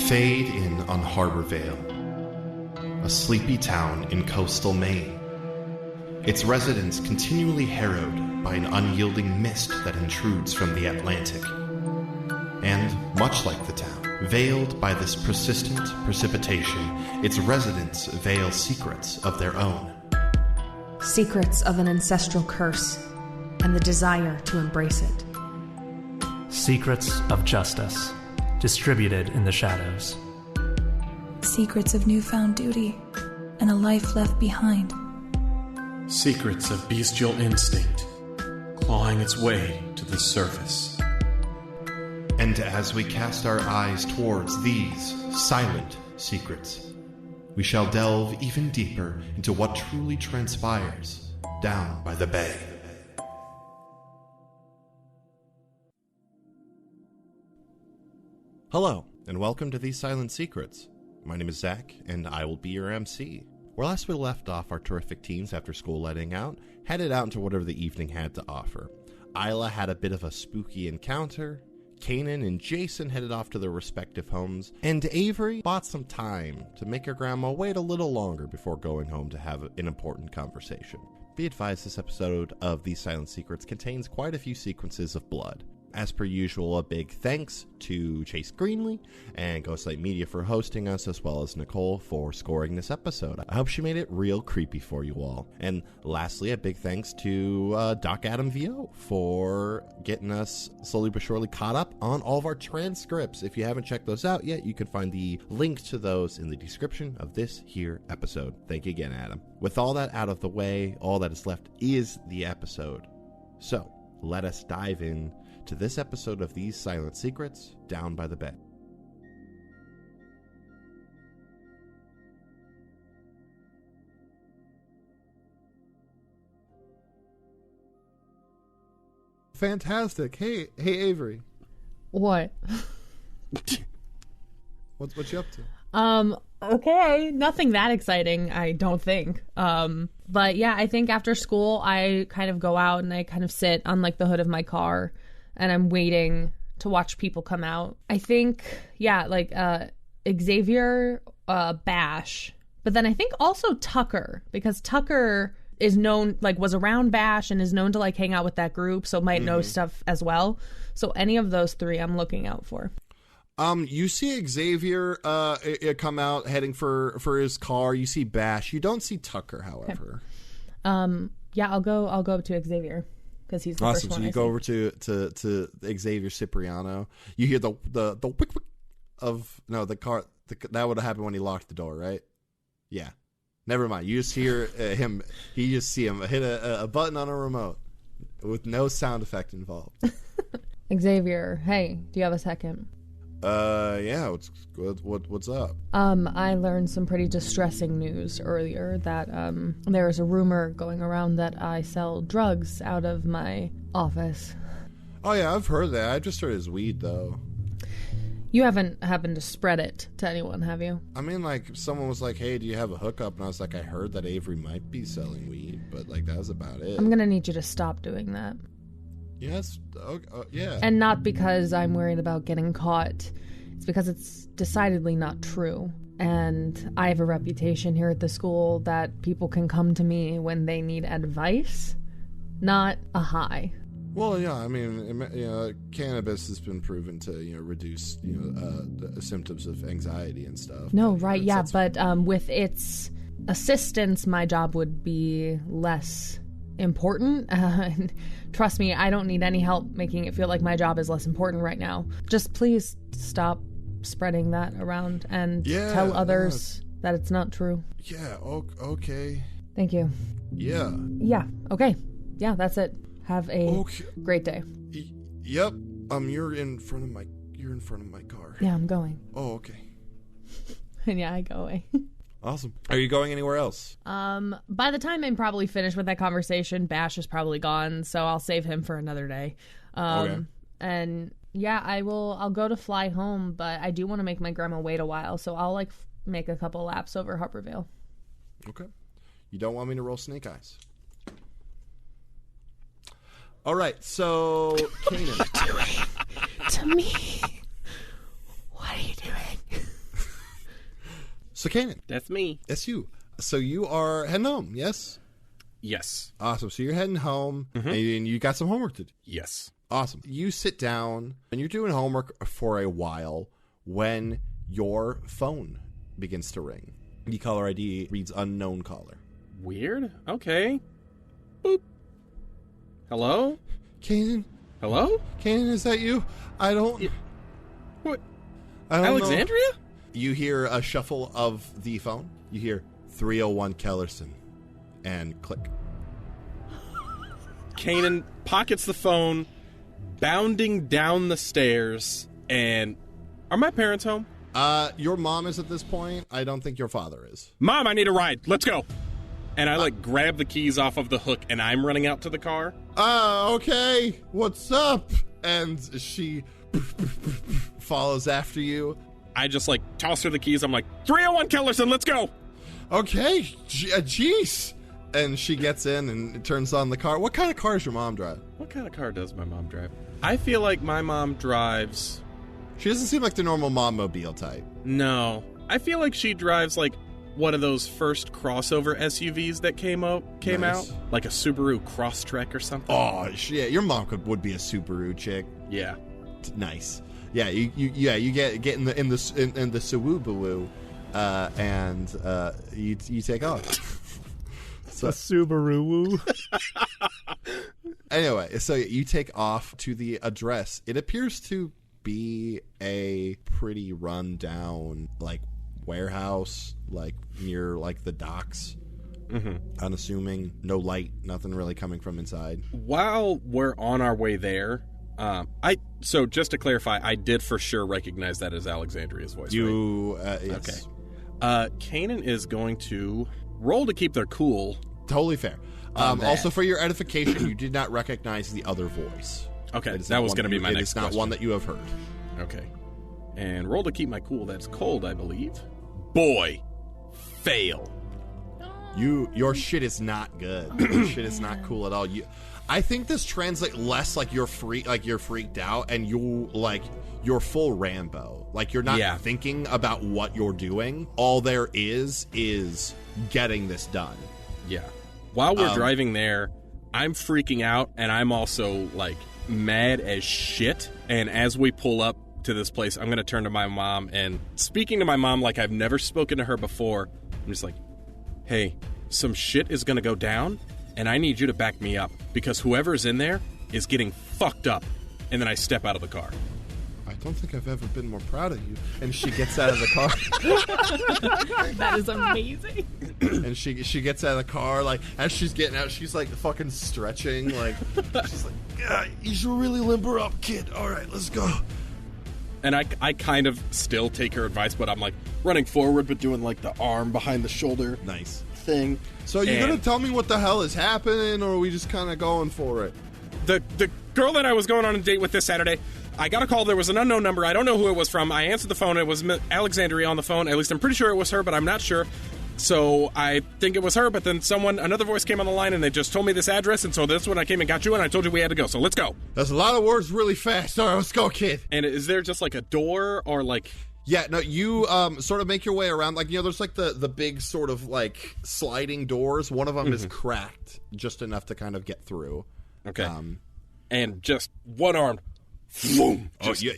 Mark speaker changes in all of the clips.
Speaker 1: Fade in on Harbor Vale, a sleepy town in coastal Maine. Its residents continually harrowed by an unyielding mist that intrudes from the Atlantic. And, much like the town, veiled by this persistent precipitation, its residents veil secrets of their own.
Speaker 2: Secrets of an ancestral curse and the desire to embrace it.
Speaker 3: Secrets of justice, distributed in the shadows.
Speaker 4: Secrets of newfound duty and a life left behind.
Speaker 5: Secrets of bestial instinct, clawing its way to the surface.
Speaker 1: And as we cast our eyes towards these silent secrets, we shall delve even deeper into what truly transpires down by the bay. Hello, and welcome to These Silent Secrets. My name is Zach, and I will be your MC. Where last we left off, our terrific teens, after school letting out, headed out into whatever the evening had to offer. Isla had a bit of a spooky encounter, Kanan and Jason headed off to their respective homes, and Avery bought some time to make her grandma wait a little longer before going home to have an important conversation. Be advised, this episode of These Silent Secrets contains quite a few sequences of blood. As per usual, a big thanks to Chase Greenlee and Ghostlight Media for hosting us, as well as Nicole for scoring this episode. I hope she made it real creepy for you all. And lastly, a big thanks to Doc Adam VO for getting us slowly but surely caught up on all of our transcripts. If you haven't checked those out yet, you can find the link to those in the description of this here episode. Thank you again, Adam. With all that out of the way, all that is left is the episode. So, let us dive in to this episode of These Silent Secrets, Down by the Bay.
Speaker 6: Fantastic. Hey Avery.
Speaker 7: What?
Speaker 6: What you up to?
Speaker 7: Okay, nothing that exciting, I don't think. But yeah, I think after school I kind of go out and I kind of sit on like the hood of my car and I'm waiting to watch people come out. I think, yeah, like Xavier, Bash, but then I think also Tucker, because Tucker is known, like was around Bash and is known to like hang out with that group, so might know stuff as well. So any of those three I'm looking out for.
Speaker 6: You see Xavier come out heading for his car. You see Bash. You don't see Tucker, however.
Speaker 7: Okay. Yeah, I'll go up to Xavier because he's the first one.
Speaker 6: So you go over to Xavier Cipriano. You hear the wick wick of the car. That would have happened when he locked the door, right? Yeah. Never mind. You just hear him. You just see him hit a button on a remote with no sound effect involved.
Speaker 7: Xavier, hey, do you have a second?
Speaker 6: Yeah, what's up?
Speaker 7: I learned some pretty distressing news earlier that, there is a rumor going around that I sell drugs out of my office.
Speaker 6: Oh yeah, I've heard that. I just heard his weed, though.
Speaker 7: You haven't happened to spread it to anyone, have you?
Speaker 6: I mean, like, someone was like, hey, do you have a hookup? And I was like, I heard that Avery might be selling weed, but, like, that was about it.
Speaker 7: I'm gonna need you to stop doing that.
Speaker 6: Yes, yeah.
Speaker 7: And not because I'm worried about getting caught. It's because it's decidedly not true. And I have a reputation here at the school that people can come to me when they need advice, not a high.
Speaker 6: Well, yeah, I mean, cannabis has been proven to, reduce, the symptoms of anxiety and stuff.
Speaker 7: No, right, yeah, but with its assistance, my job would be less important. Trust me, I don't need any help making it feel like my job is less important right now. Just please stop spreading that around and tell others that it's not true.
Speaker 6: Yeah, okay.
Speaker 7: Thank you.
Speaker 6: Yeah.
Speaker 7: Yeah, okay. Yeah, that's it. Have a great day.
Speaker 6: Yep. You're in front of my car.
Speaker 7: Yeah, I'm going.
Speaker 6: Oh, okay.
Speaker 7: And yeah, I go away.
Speaker 6: Awesome. Are you going anywhere else?
Speaker 7: By the time I'm probably finished with that conversation, Bash is probably gone, so I'll save him for another day.
Speaker 6: Okay.
Speaker 7: And yeah, I'll go to fly home, but I do want to make my grandma wait a while, so I'll make a couple laps over Harpervale.
Speaker 6: Okay. You don't want me to roll snake eyes? All right, so Kanan.
Speaker 7: What are you doing to me? What are you doing?
Speaker 6: So, Kanan.
Speaker 8: That's me.
Speaker 6: That's you. So you are heading home, yes?
Speaker 8: Yes.
Speaker 6: Awesome. So you're heading home, and you got some homework to do.
Speaker 8: Yes.
Speaker 6: Awesome. You sit down, and you're doing homework for a while when your phone begins to ring. The caller ID reads unknown caller.
Speaker 8: Weird. Okay. Boop. Hello?
Speaker 6: Kanan?
Speaker 8: Hello?
Speaker 6: Kanan, is that you? I don't...
Speaker 8: What?
Speaker 6: I don't
Speaker 8: Alexandria?
Speaker 6: know. You hear a shuffle of the phone. You hear 301 Kellerson. And click.
Speaker 8: Kanan pockets the phone, bounding down the stairs, and... Are my parents home?
Speaker 6: Your mom is at this point. I don't think your father is.
Speaker 8: Mom, I need a ride. Let's go. And I, grab the keys off of the hook, and I'm running out to the car.
Speaker 6: Okay. What's up? And she follows after you.
Speaker 8: I just, toss her the keys. I'm like, 301 Kellerson, let's go.
Speaker 6: Okay. Jeez. And she gets in and turns on the car. What kind of car does your mom drive?
Speaker 8: What kind of car does my mom drive? I feel like my mom drives...
Speaker 6: She doesn't seem like the normal mom-mobile type.
Speaker 8: No. I feel like she drives, one of those first crossover SUVs that came out. Like a Subaru Crosstrek or something.
Speaker 6: Oh, shit. Your mom would be a Subaru chick.
Speaker 8: Yeah.
Speaker 6: Nice. Yeah, you get in the Subaru, and you take off.
Speaker 3: So Subaru.
Speaker 6: Anyway, so you take off to the address. It appears to be a pretty run-down, warehouse, near, the docks.
Speaker 8: Mm-hmm.
Speaker 6: Unassuming. No light, nothing really coming from inside.
Speaker 8: While we're on our way there, so just to clarify, I did for sure recognize that as Alexandria's voice, right?
Speaker 6: Yes.
Speaker 8: Okay. Kanan is going to roll to keep their cool.
Speaker 6: Totally fair. Also, for your edification, you did not recognize the other voice.
Speaker 8: Okay, that was going to be my next question.
Speaker 6: It's not one that you have heard.
Speaker 8: Okay. And roll to keep my cool. That's cold, I believe. Boy. Fail.
Speaker 6: Your shit is not good. Your shit is not cool at all. I think this translates less you're freaked out, and you're full Rambo. You're not thinking about what you're doing. All there is getting this done.
Speaker 8: Yeah. While we're driving there, I'm freaking out, and I'm also mad as shit. And as we pull up to this place, I'm going to turn to my mom, and speaking to my mom like I've never spoken to her before, I'm just like, hey, some shit is going to go down, and I need you to back me up, because whoever's in there is getting fucked up. And then I step out of the car.
Speaker 6: I don't think I've ever been more proud of you. And she gets out of the car.
Speaker 7: That is amazing.
Speaker 6: And she gets out of the car, as she's getting out, she's fucking stretching, she's like, yeah, you should really limber up, kid. All right, let's go.
Speaker 8: And I kind of still take her advice, but I'm running forward, but doing the arm behind the shoulder
Speaker 6: nice
Speaker 8: thing.
Speaker 6: So you're gonna tell me what the hell is happening, or are we just kind of going for it?
Speaker 8: The girl that I was going on a date with this Saturday, I got a call. There was an unknown number. I don't know who it was from. I answered the phone. It was Alexandria on the phone. At least I'm pretty sure it was her, but I'm not sure. So I think it was her, but then another voice came on the line, and they just told me this address, and so that's when I came and got you, and I told you we had to go. So let's go.
Speaker 6: That's a lot of words really fast. All right, let's go, kid.
Speaker 8: And is there just a door or
Speaker 6: Yeah, no, you sort of make your way around. There's the big sort of sliding doors. One of them is cracked just enough to kind of get through.
Speaker 8: Okay. And just one arm. Boom,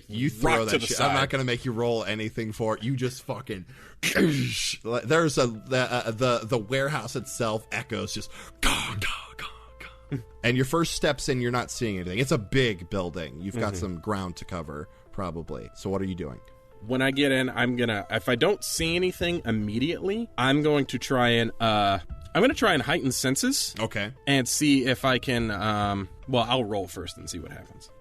Speaker 6: you throw that shit. I'm not going to make you roll anything for it. You just fucking... There's the warehouse itself echoes just... And your first steps in, you're not seeing anything. It's a big building. You've got some ground to cover, probably. So what are you doing?
Speaker 8: When I get in, I'm going to... If I don't see anything immediately, I'm going to try and... I'm going to try and heighten senses.
Speaker 6: Okay.
Speaker 8: And see if I can... I'll roll first and see what happens.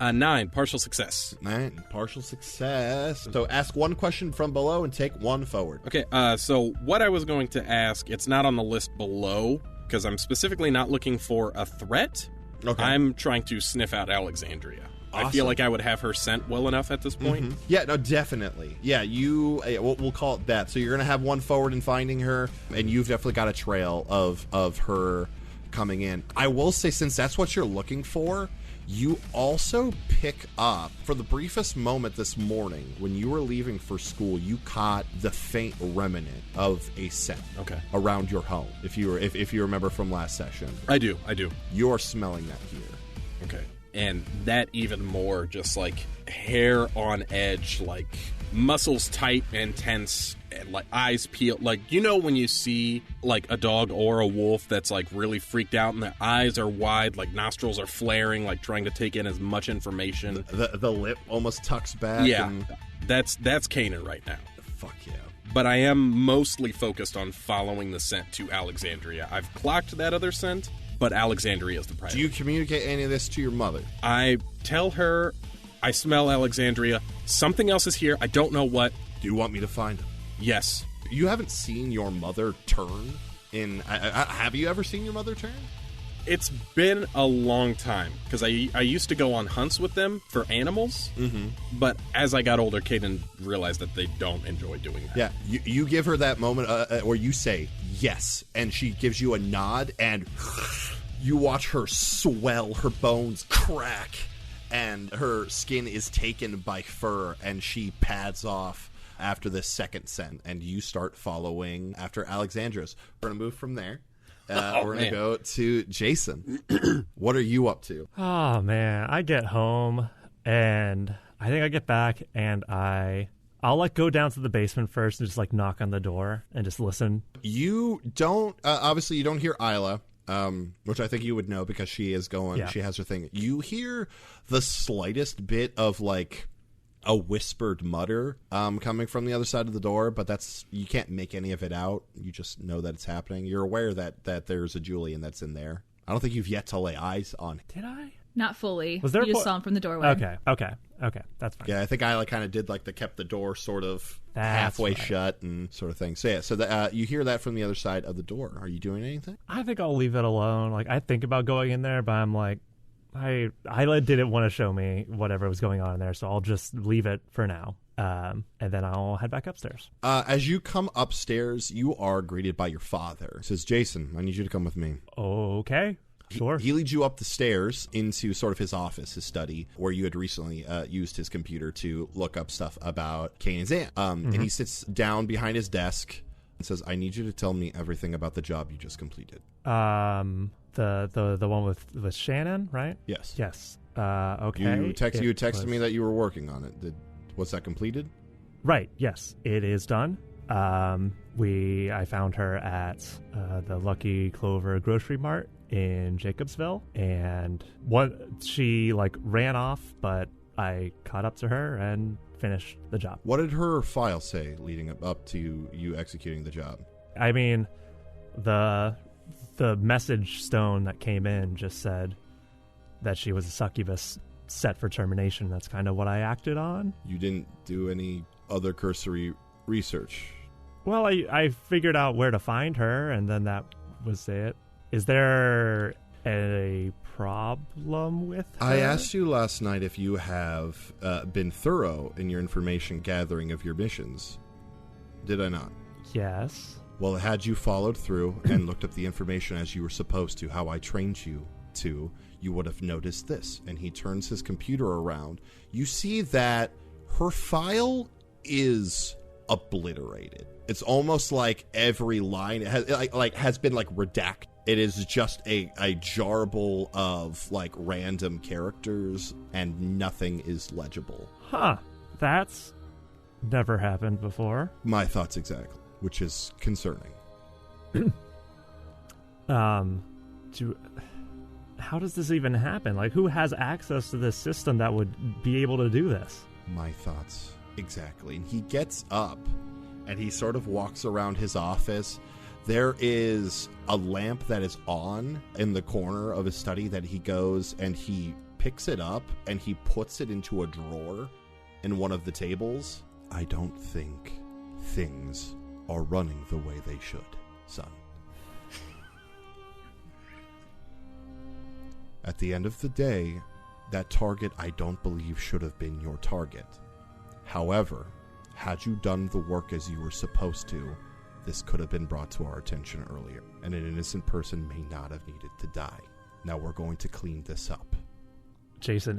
Speaker 8: 9, partial success.
Speaker 6: 9, partial success. So ask one question from below and take one forward.
Speaker 8: Okay, so what I was going to ask, it's not on the list below, because I'm specifically not looking for a threat.
Speaker 6: Okay.
Speaker 8: I'm trying to sniff out Alexandria. Awesome. I feel like I would have her scent well enough at this point.
Speaker 6: Mm-hmm. Yeah, no, definitely. Yeah, we'll call it that. So you're going to have one forward in finding her, and you've definitely got a trail of her coming in. I will say, since that's what you're looking for, You also pick up, for the briefest moment this morning, when you were leaving for school, you caught the faint remnant of a scent around your home, if you remember from last session.
Speaker 8: I do.
Speaker 6: You're smelling that here.
Speaker 8: Okay. And that even more, just like hair on edge, like muscles tight and tense, and like eyes peeled. Like, you know when you see like a dog or a wolf that's like really freaked out and their eyes are wide, like nostrils are flaring, like trying to take in as much information.
Speaker 6: The lip almost tucks back.
Speaker 8: Yeah, that's Kanan right now.
Speaker 6: Fuck yeah.
Speaker 8: But I am mostly focused on following the scent to Alexandria. I've clocked that other scent, but Alexandria is the priority.
Speaker 6: Do you communicate any of this to your mother?
Speaker 8: I tell her I smell Alexandria. Something else is here. I don't know what.
Speaker 6: Do you want me to find it?
Speaker 8: Yes.
Speaker 6: You haven't seen your mother turn in... have you ever seen your mother turn?
Speaker 8: It's been a long time, because I used to go on hunts with them for animals, but as I got older, Kanan realized that they don't enjoy doing that.
Speaker 6: Yeah, you give her that moment where you say yes, and she gives you a nod, and you watch her swell, her bones crack, and her skin is taken by fur, and she pads off after the second scent, and you start following after Alexandra's. We're going to move from there. We're going to go to Jason. What are you up to?
Speaker 3: Oh, man. I get home, and I think I get back, and I'll like go down to the basement first and just like knock on the door and just listen.
Speaker 6: You don't, obviously you don't hear Isla, which I think you would know because she is going, she has her thing. You hear the slightest bit of like a whispered mutter coming from the other side of the door, but you can't make any of it out. You just know that it's happening. You're aware that there's a Julian that's in there. I don't think you've yet to lay eyes on.
Speaker 3: Did I?
Speaker 9: Not fully.
Speaker 3: Was there
Speaker 9: you just saw him from the doorway.
Speaker 3: Okay. That's fine.
Speaker 6: Yeah, I think Isla kind of did like kept the door sort of halfway shut and sort of thing. So yeah, so you hear that from the other side of the door. Are you doing anything?
Speaker 3: I think I'll leave it alone. Like I think about going in there, but I'm like, Isla didn't want to show me whatever was going on in there, so I'll just leave it for now. And then I'll head back upstairs.
Speaker 6: As you come upstairs, you are greeted by your father. He says, Jason, I need you to come with me.
Speaker 3: Okay, sure.
Speaker 6: He leads you up the stairs into sort of his office, his study, where you had recently used his computer to look up stuff about Kanan's aunt. And he sits down behind his desk and says, I need you to tell me everything about the job you just completed.
Speaker 3: The one with Shannon, right?
Speaker 6: Yes.
Speaker 3: Okay.
Speaker 6: You texted me that you were working on it. Was that completed?
Speaker 3: Right. Yes, it is done. I found her at the Lucky Clover Grocery Mart in Jacobsville, and she like ran off, but I caught up to her and finished the job.
Speaker 6: What did her file say leading up to you executing the job?
Speaker 3: I mean, the message stone that came in just said that she was a succubus set for termination. That's kind of what I acted on.
Speaker 6: You didn't do any other cursory research?
Speaker 3: Well, I figured out where to find her, and then that was it. Is there a problem with her?
Speaker 6: I asked you last night if you have been thorough in your information gathering of your missions. Did I not?
Speaker 3: Yes.
Speaker 6: Well, had you followed through and looked up the information as you were supposed to, how I trained you to, you would have noticed this. And he turns his computer around. You see that her file is obliterated. It's almost like every line has been like redacted. It is just a jarble of like random characters, and nothing is legible.
Speaker 3: Huh. That's never happened before.
Speaker 6: My thoughts exactly, which is concerning.
Speaker 3: How does this even happen? Like, who has access to this system that would be able to do this?
Speaker 6: My thoughts exactly. And he gets up and he sort of walks around his office. There is a lamp that is on in the corner of his study that he goes and he picks it up and he puts it into a drawer in one of the tables. I don't think things are running the way they should, son. At the end of the day, that target I don't believe should have been your target. However, had you done the work as you were supposed to, this could have been brought to our attention earlier, and an innocent person may not have needed to die. Now we're going to clean this up.
Speaker 3: Jason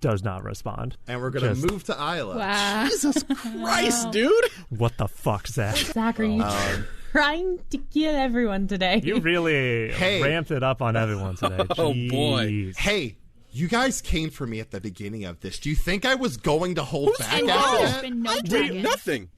Speaker 3: does not respond.
Speaker 6: And we're going to move to Isla.
Speaker 7: Wow.
Speaker 8: Jesus Christ, dude.
Speaker 3: What the fuck, Zach?
Speaker 7: Zach, are you trying to kill everyone today?
Speaker 3: You really ramped it up on everyone today.
Speaker 8: Oh,
Speaker 3: Jeez.
Speaker 8: boy.
Speaker 6: Hey, you guys came for me at the beginning of this. Do you think I was going to hold back
Speaker 8: you?
Speaker 6: after
Speaker 8: There's
Speaker 6: that?
Speaker 4: been no
Speaker 8: I did
Speaker 4: dragon.
Speaker 8: nothing.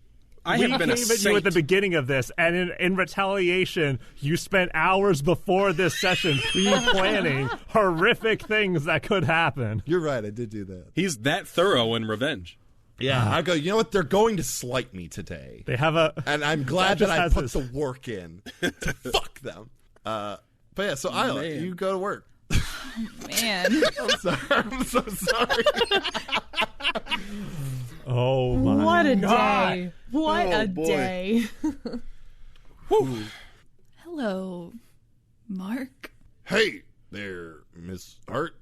Speaker 8: I
Speaker 3: We
Speaker 8: have been a
Speaker 3: came at you at the
Speaker 8: saint.
Speaker 3: beginning of this, and in retaliation, you spent hours before this session pre-planning horrific things that could happen.
Speaker 6: You're right. I did do that.
Speaker 8: He's that thorough in revenge.
Speaker 6: Yeah. I go, you know what? They're going to slight me today.
Speaker 3: They have a...
Speaker 6: And I'm glad
Speaker 3: That
Speaker 6: that I
Speaker 3: just
Speaker 6: put
Speaker 3: has
Speaker 6: the work in to fuck them. But yeah, so Isla,
Speaker 8: Man.
Speaker 6: you go to work.
Speaker 4: Man.
Speaker 6: I'm sorry. I'm so sorry.
Speaker 3: Oh, my
Speaker 7: What a
Speaker 3: God.
Speaker 7: day. What
Speaker 8: Oh,
Speaker 7: a
Speaker 8: boy.
Speaker 7: day.
Speaker 4: Hello, Mark.
Speaker 6: Hey there, Miss Hart.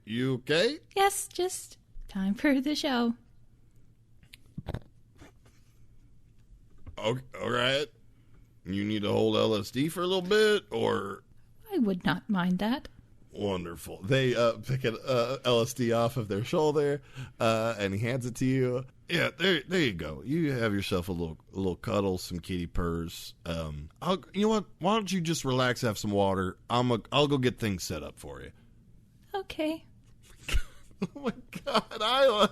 Speaker 6: You okay?
Speaker 4: Yes, just time for the show.
Speaker 6: All right. You need to hold LSD for a little bit, or...
Speaker 4: I would not mind that.
Speaker 6: Wonderful. They pick an LSD off of their shoulder, and he hands it to you. Yeah, there you go. You have yourself a little cuddle, some kitty purrs. You know what? Why don't you just relax, have some water? I'll go get things set up for you.
Speaker 4: Okay.
Speaker 6: Oh my God,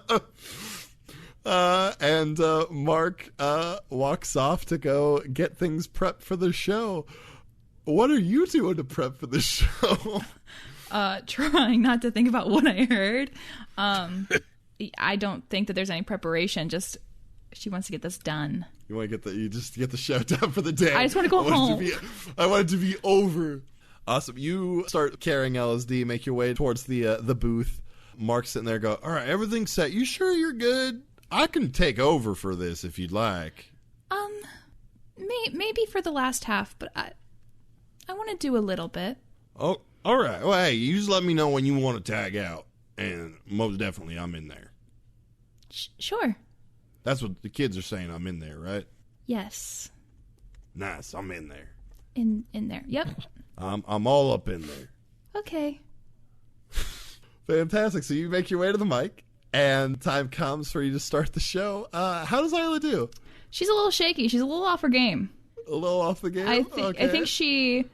Speaker 6: Isla. And Mark walks off to go get things prepped for the show. What are you doing to prep for the show?
Speaker 4: Trying not to think about what I heard. I don't think that there's any preparation. Just she wants to get this done.
Speaker 6: You just get the show done for the day.
Speaker 4: I just want to go home.
Speaker 6: I want it to be over. Awesome. You start carrying LSD, make your way towards the booth. Mark's sitting there, go, all right, everything's set. You sure you're good? I can take over for this if you'd like.
Speaker 4: Maybe for the last half, but I want to do a little bit.
Speaker 6: Oh, all right. Well, hey, you just let me know when you want to tag out, and most definitely I'm in there.
Speaker 4: Sure.
Speaker 6: That's what the kids are saying. I'm in there, right?
Speaker 4: Yes.
Speaker 6: Nice. I'm in there.
Speaker 4: In there. Yep.
Speaker 6: I'm all up in there.
Speaker 4: Okay.
Speaker 6: Fantastic. So you make your way to the mic, and time comes for you to start the show. How does Isla do?
Speaker 4: She's a little shaky. She's a little off her game.
Speaker 6: A little off the game?
Speaker 4: I
Speaker 6: Okay.
Speaker 4: think she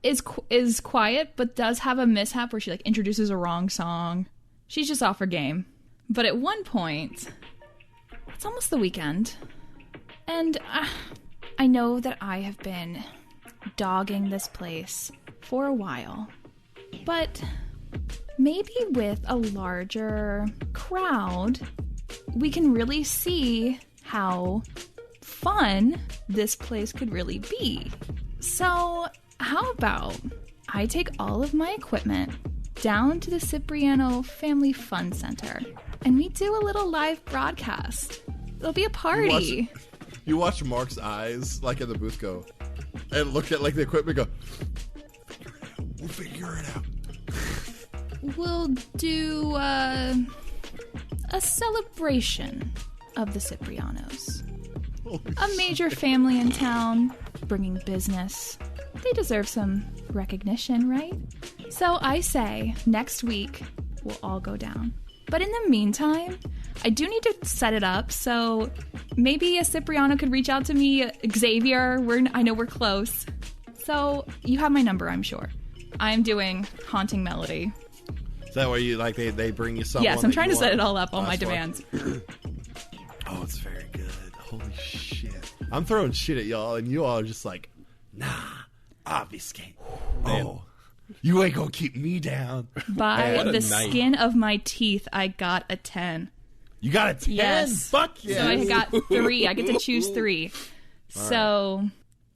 Speaker 4: is quiet, but does have a mishap where she like introduces a wrong song. She's just off her game. But at one point, it's almost the weekend, and I know that I have been dogging this place for a while, but maybe with a larger crowd, we can really see how fun this place could really be. So how about I take all of my equipment down to the Cipriano Family Fun Center and we do a little live broadcast. It'll be a party.
Speaker 6: You watch Mark's eyes, like in the booth, go, and look at like the equipment, go, we'll figure it out.
Speaker 4: We'll do a celebration of the Ciprianos. A major family in town, bringing business. They deserve some recognition, right? So I say, next week, we'll all go down. But in the meantime, I do need to set it up, so maybe a Cipriano could reach out to me. Xavier, I know we're close. So you have my number, I'm sure. I'm doing Haunting Melody.
Speaker 6: Is that where you, like, they bring you someone?
Speaker 4: Yes, I'm
Speaker 6: that
Speaker 4: trying
Speaker 6: you
Speaker 4: to set
Speaker 6: want?
Speaker 4: it all up on my
Speaker 6: That's fine.
Speaker 4: demands.
Speaker 6: Oh, it's very good. Holy shit. I'm throwing shit at y'all, and you all are just like, nah, obfuscate. Oh, you ain't gonna keep me down.
Speaker 4: By
Speaker 8: What a
Speaker 4: the
Speaker 8: night.
Speaker 4: skin of my teeth, I got a 10.
Speaker 6: You got a 10?
Speaker 4: Yes.
Speaker 6: Fuck yeah.
Speaker 4: So I got 3. I get to choose 3. So,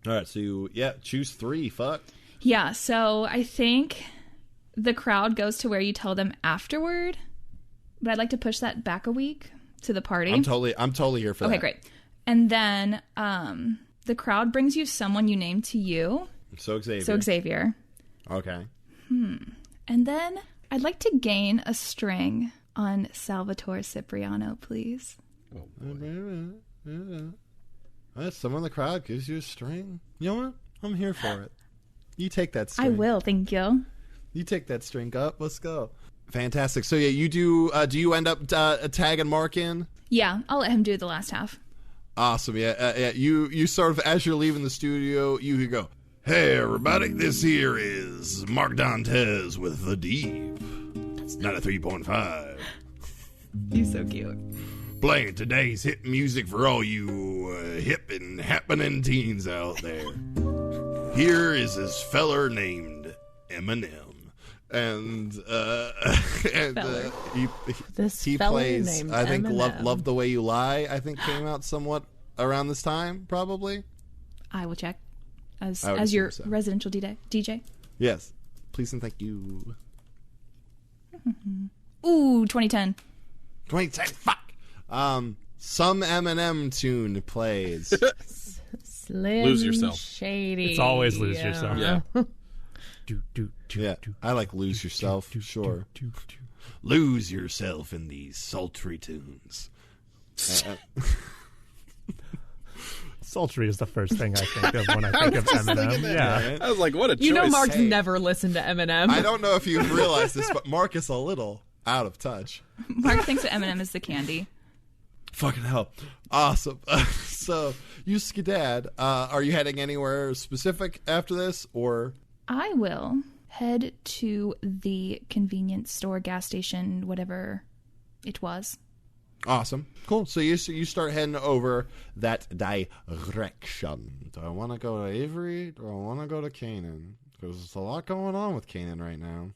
Speaker 6: All right, so you, choose 3. Fuck.
Speaker 4: yeah, so I think the crowd goes to where you tell them afterward. But I'd like to push that back a week to the party.
Speaker 6: I'm totally here for that.
Speaker 4: Okay, great. And then the crowd brings you someone you name to you.
Speaker 6: So Xavier.
Speaker 4: So Xavier.
Speaker 6: Okay.
Speaker 4: And then I'd like to gain a string on Salvatore Cipriano, please.
Speaker 6: Someone in the crowd gives you a string. You know what? I'm here for it. You take that string.
Speaker 4: I will, thank you.
Speaker 6: You take that string up. Let's go. Fantastic. So yeah, you do you end up tagging Mark in?
Speaker 4: Yeah, I'll let him do the last half.
Speaker 6: Awesome. Yeah. You sort of, as you're leaving the studio, you could go, "Hey everybody, this here is Mark Dantes with The Deep. 93.5.
Speaker 4: He's so cute.
Speaker 6: Playing today's hip music for all you hip and happening teens out there. Here is this feller named Eminem." And he plays, I think, Love the Way You Lie, I think came out somewhat around this time, probably.
Speaker 4: I will check as your residential DJ.
Speaker 6: Yes. Please and thank you.
Speaker 4: Ooh, 2010.
Speaker 6: 2010, fuck! Some Eminem tune plays.
Speaker 7: Slim
Speaker 8: Lose Yourself.
Speaker 7: Shady.
Speaker 3: It's always Lose Yourself.
Speaker 8: Yeah.
Speaker 6: Yeah, I like Lose Yourself, sure. Lose yourself in these sultry tunes.
Speaker 3: Sultry is the first thing I think of when I think of Eminem. Yeah.
Speaker 8: I was like, what a choice.
Speaker 7: You know Mark's never listened to Eminem.
Speaker 6: I don't know if you've realized this, but Mark is a little out of touch.
Speaker 4: Mark thinks that Eminem is the candy.
Speaker 6: Fucking hell. Awesome. So, you skedad. Are you heading anywhere specific after this, or?
Speaker 4: I will head to the convenience store, gas station, whatever it was.
Speaker 6: Awesome. Cool. So you start heading over that direction. Do I want to go to Avery? Do I want to go to Kanan? Because there's a lot going on with Kanan right now.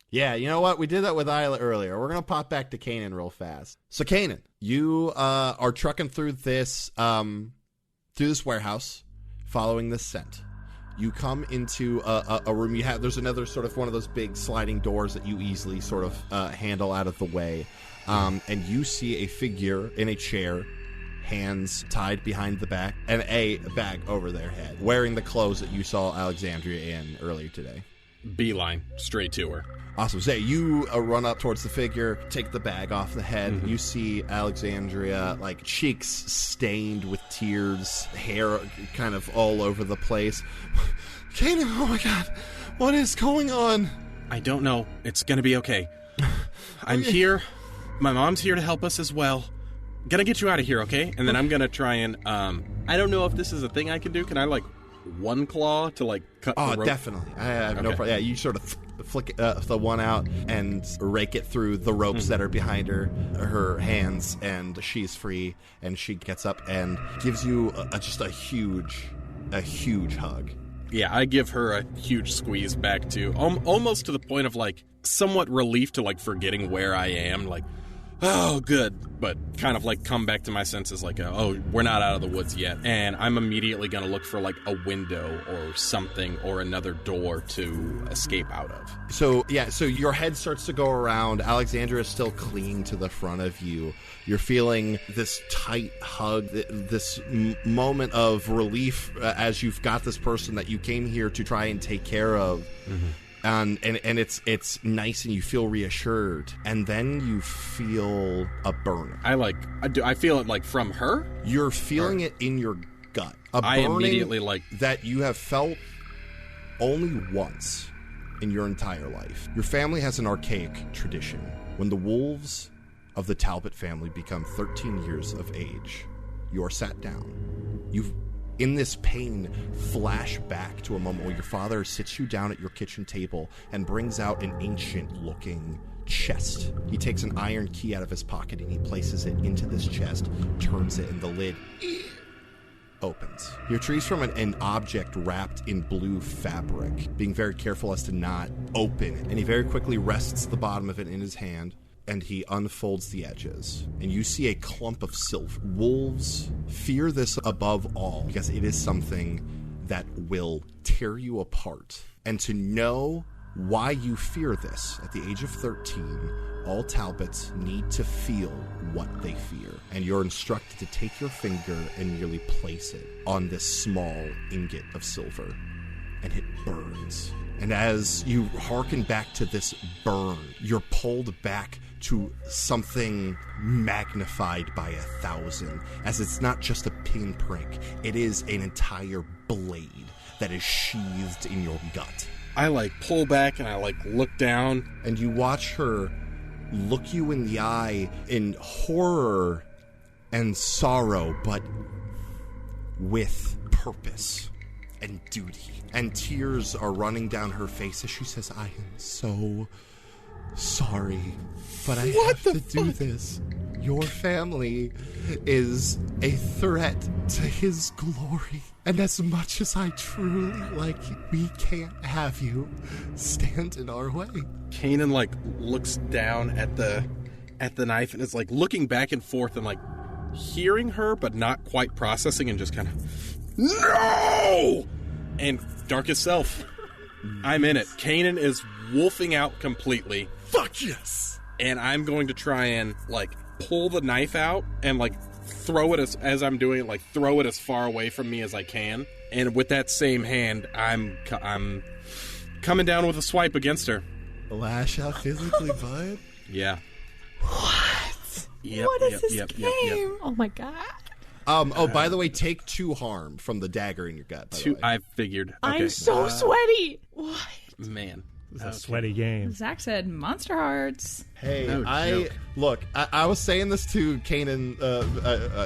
Speaker 6: Yeah, you know what? We did that with Isla earlier. We're going to pop back to Kanan real fast. So Kanan, you are trucking through this warehouse, following this scent. You come into a room. There's another sort of one of those big sliding doors that you easily sort of handle out of the way. And you see a figure in a chair, hands tied behind the back, and a bag over their head, wearing the clothes that you saw Alexandria in earlier today.
Speaker 8: Beeline, straight to her.
Speaker 6: Awesome. So you run up towards the figure, take the bag off the head. Mm-hmm. You see Alexandria, like, cheeks stained with tears, hair kind of all over the place. Kanan, oh my God, what is going on?
Speaker 8: I don't know. It's gonna be okay. I'm here. My mom's here to help us as well. Gonna get you out of here, okay? And then I'm gonna try and, I don't know if this is a thing I can do. Can I, like, one claw to, like, cut the rope?
Speaker 6: Oh, definitely. I have no problem. Yeah, you sort of flick the one out and rake it through the ropes that are behind her hands, and she's free, and she gets up and gives you just a huge hug.
Speaker 8: Yeah, I give her a huge squeeze back too, almost to the point of, like, somewhat relief to, like, forgetting where I am, like, oh, good, but kind of, like, come back to my senses, like, oh, we're not out of the woods yet, and I'm immediately going to look for, like, a window or something or another door to escape out of.
Speaker 6: So your head starts to go around. Alexandria is still clinging to the front of you. You're feeling this tight hug, this moment of relief as you've got this person that you came here to try and take care of. Mm-hmm. And it's nice, and you feel reassured, and then you feel a burn.
Speaker 8: I feel it, like, from her.
Speaker 6: You're feeling it in your gut.
Speaker 8: I immediately, like,
Speaker 6: that you have felt only once in your entire life. Your family has an archaic tradition. When the wolves of the Talbot family become 13 years of age, you are sat down. You've in this pain, flash back to a moment where your father sits you down at your kitchen table and brings out an ancient-looking chest. He takes an iron key out of his pocket and he places it into this chest, turns it, and the lid opens. He retrieves from an object wrapped in blue fabric, being very careful as to not open it, and he very quickly rests the bottom of it in his hand, and he unfolds the edges, and you see a clump of silver. Wolves fear this above all because it is something that will tear you apart. And to know why you fear this at the age of 13, all Talbots need to feel what they fear. And you're instructed to take your finger and merely place it on this small ingot of silver, and it burns. And as you hearken back to this burn, you're pulled back to something magnified by 1,000, as it's not just a pinprick, it is an entire blade that is sheathed in your gut.
Speaker 8: I like pull back and I like look down.
Speaker 6: And you watch her look you in the eye in horror and sorrow, but with purpose and duty. And tears are running down her face as she says, I am so sorry, but I have to do this. Your family is a threat to his glory. And as much as I truly like you, we can't have you stand in our way.
Speaker 8: Kanan like looks down at the knife and is like looking back and forth and like hearing her but not quite processing and just kind of no! And darkest self, I'm in it. Kanan is wolfing out completely.
Speaker 6: Fuck yes!
Speaker 8: And I'm going to try and like pull the knife out and like throw it as I'm doing it, like throw it as far away from me as I can. And with that same hand, I'm coming down with a swipe against her.
Speaker 6: Lash out physically, bud?
Speaker 8: Yeah.
Speaker 7: What?
Speaker 8: Yep,
Speaker 7: What is this
Speaker 8: yep,
Speaker 7: game? Oh my god.
Speaker 6: By the way, take 2 harm from the dagger in your gut. By the way.
Speaker 8: I figured. Okay.
Speaker 7: I'm so sweaty. What?
Speaker 8: Man.
Speaker 3: It's a sweaty game.
Speaker 4: Zach said Monster Hearts.
Speaker 6: Hey,
Speaker 8: No joke.
Speaker 6: Look, I was saying this to Kanan,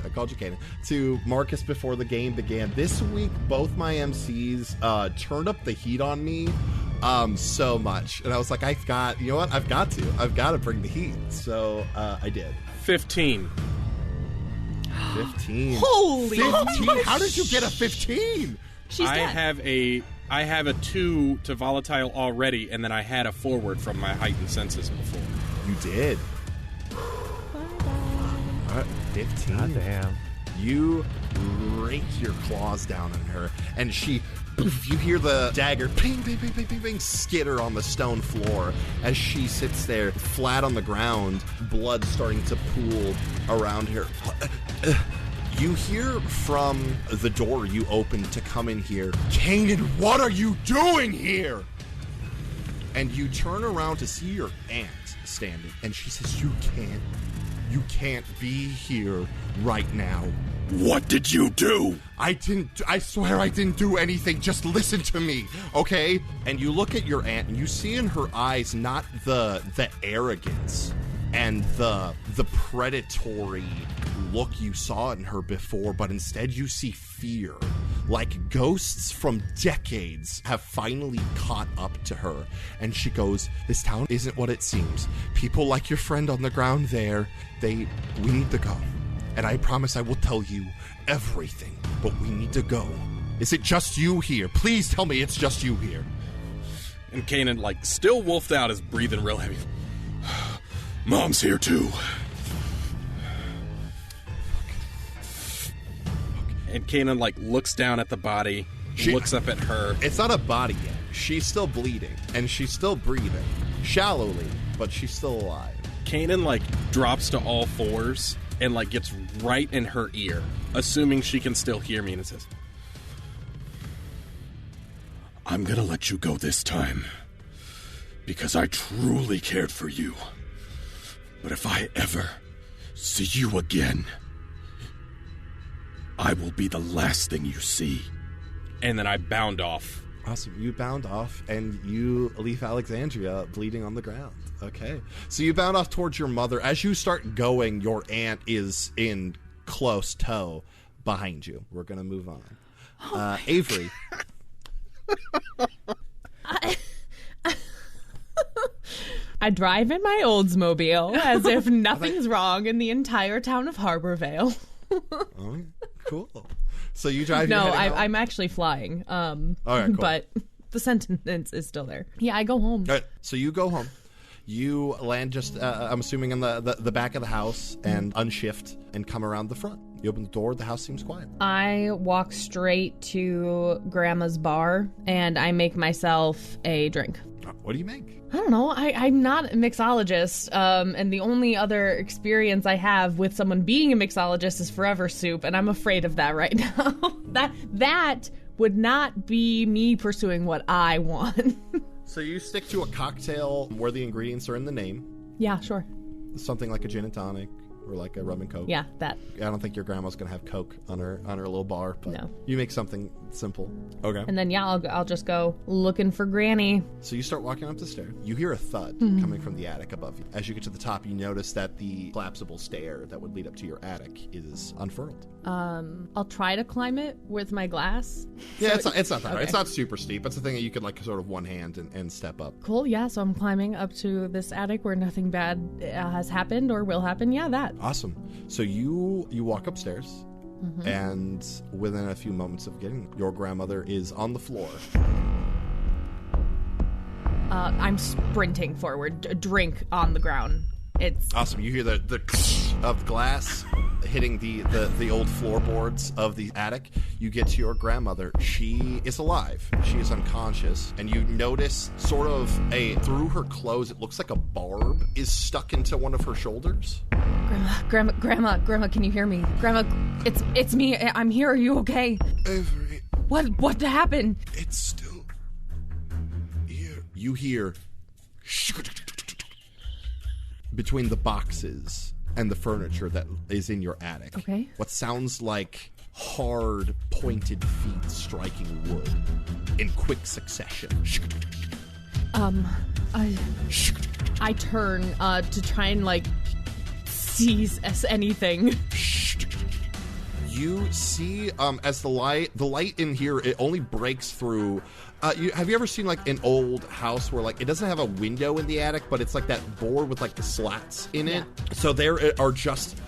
Speaker 6: I called you Kanan, to Marcus before the game began. This week, both my MCs turned up the heat on me so much. And I was like, I've got to bring the heat. So I did.
Speaker 8: 15.
Speaker 6: 15.
Speaker 7: Holy
Speaker 6: 15? How did you get a 15?
Speaker 4: She's dead.
Speaker 8: I have a 2 to volatile already, and then I had a forward from my heightened senses before.
Speaker 6: You did. 15.
Speaker 3: God damn.
Speaker 6: You rake your claws down on her, and she, you hear the dagger ping, ping, ping, ping, ping, ping, skitter on the stone floor as she sits there flat on the ground, blood starting to pool around her. You hear from the door you opened to come in here, Kanan, what are you doing here? And you turn around to see your aunt standing, and she says, you can't be here right now.
Speaker 5: What did you do?
Speaker 6: I swear I didn't do anything. Just listen to me, okay? And you look at your aunt and you see in her eyes not the arrogance and the predatory look you saw in her before, but instead you see fear. Like ghosts from decades have finally caught up to her. And she goes, this town isn't what it seems. People like your friend on the ground there, we need to go. And I promise I will tell you everything, but we need to go. Is it just you here? Please tell me it's just you here.
Speaker 8: And Kanan, like, still wolfed out, is breathing real heavy.
Speaker 5: Mom's here too.
Speaker 8: And Kanan, like, looks down at the body, looks up at her.
Speaker 6: It's not a body yet. She's still bleeding, and she's still breathing. Shallowly, but she's still alive.
Speaker 8: Kanan, like, drops to all fours and, like, gets right in her ear, assuming she can still hear me, and says,
Speaker 5: I'm gonna let you go this time, because I truly cared for you. But if I ever see you again, I will be the last thing you see.
Speaker 8: And then I bound off.
Speaker 6: Awesome. You bound off, and you leave Alexandria bleeding on the ground. Okay. So you bound off towards your mother. As you start going, your aunt is in close tow behind you. We're going to move on. Avery.
Speaker 7: I drive in my Oldsmobile as if nothing's wrong in the entire town of Harborvale.
Speaker 6: Oh, cool. So you drive.
Speaker 7: No, I'm actually flying.
Speaker 6: All right, cool.
Speaker 7: But the sentence is still there. Yeah, I go home.
Speaker 6: All right, so you go home. You land just, I'm assuming, in the back of the house and unshift and come around the front. You open the door. The house seems quiet.
Speaker 7: I walk straight to Grandma's bar and I make myself a drink.
Speaker 6: What do you make?
Speaker 7: I don't know. I'm not a mixologist, and the only other experience I have with someone being a mixologist is Forever Soup, and I'm afraid of that right now. that would not be me pursuing what I want.
Speaker 6: So you stick to a cocktail where the ingredients are in the name.
Speaker 7: Yeah, sure.
Speaker 6: Something like a gin and tonic, or like a rum and Coke.
Speaker 7: Yeah, that.
Speaker 6: I don't think your grandma's gonna have Coke on her little bar, but
Speaker 7: No.
Speaker 6: you make something simple. Okay.
Speaker 7: And then, yeah, I'll just go looking for Granny.
Speaker 6: So you start walking up the stairs. You hear a thud coming from the attic above you. As you get to the top, you notice that the collapsible stair that would lead up to your attic is unfurled.
Speaker 7: I'll try to climb it with my glass.
Speaker 6: Yeah,
Speaker 7: So
Speaker 6: it's not that hard.
Speaker 7: okay.
Speaker 6: It's not super steep. It's a thing that you can like sort of one hand and step up.
Speaker 7: Cool, yeah, so I'm climbing up to this attic where nothing bad has happened or will happen. Yeah, that.
Speaker 6: Awesome. So you walk upstairs, and within a few moments of getting, your grandmother is on the floor.
Speaker 7: I'm sprinting forward, a drink on the ground. It's
Speaker 6: Awesome. You hear the of glass hitting the old floorboards of the attic. You get to your grandmother. She is alive. She is unconscious. And you notice sort of through her clothes, it looks like a barb is stuck into one of her shoulders.
Speaker 7: Grandma, can you hear me? Grandma, it's me. I'm here. Are you okay?
Speaker 5: Avery,
Speaker 7: What happened?
Speaker 5: it's still here.
Speaker 6: You hear between the boxes and the furniture that is in your attic.
Speaker 7: Okay.
Speaker 6: What sounds like hard, pointed feet striking wood in quick succession.
Speaker 7: I turn to try and like seize anything.
Speaker 6: You see, as the light in here, it only breaks through. Have you ever seen like an old house where like it doesn't have a window in the attic, but it's like that board with like the slats in it? So there are just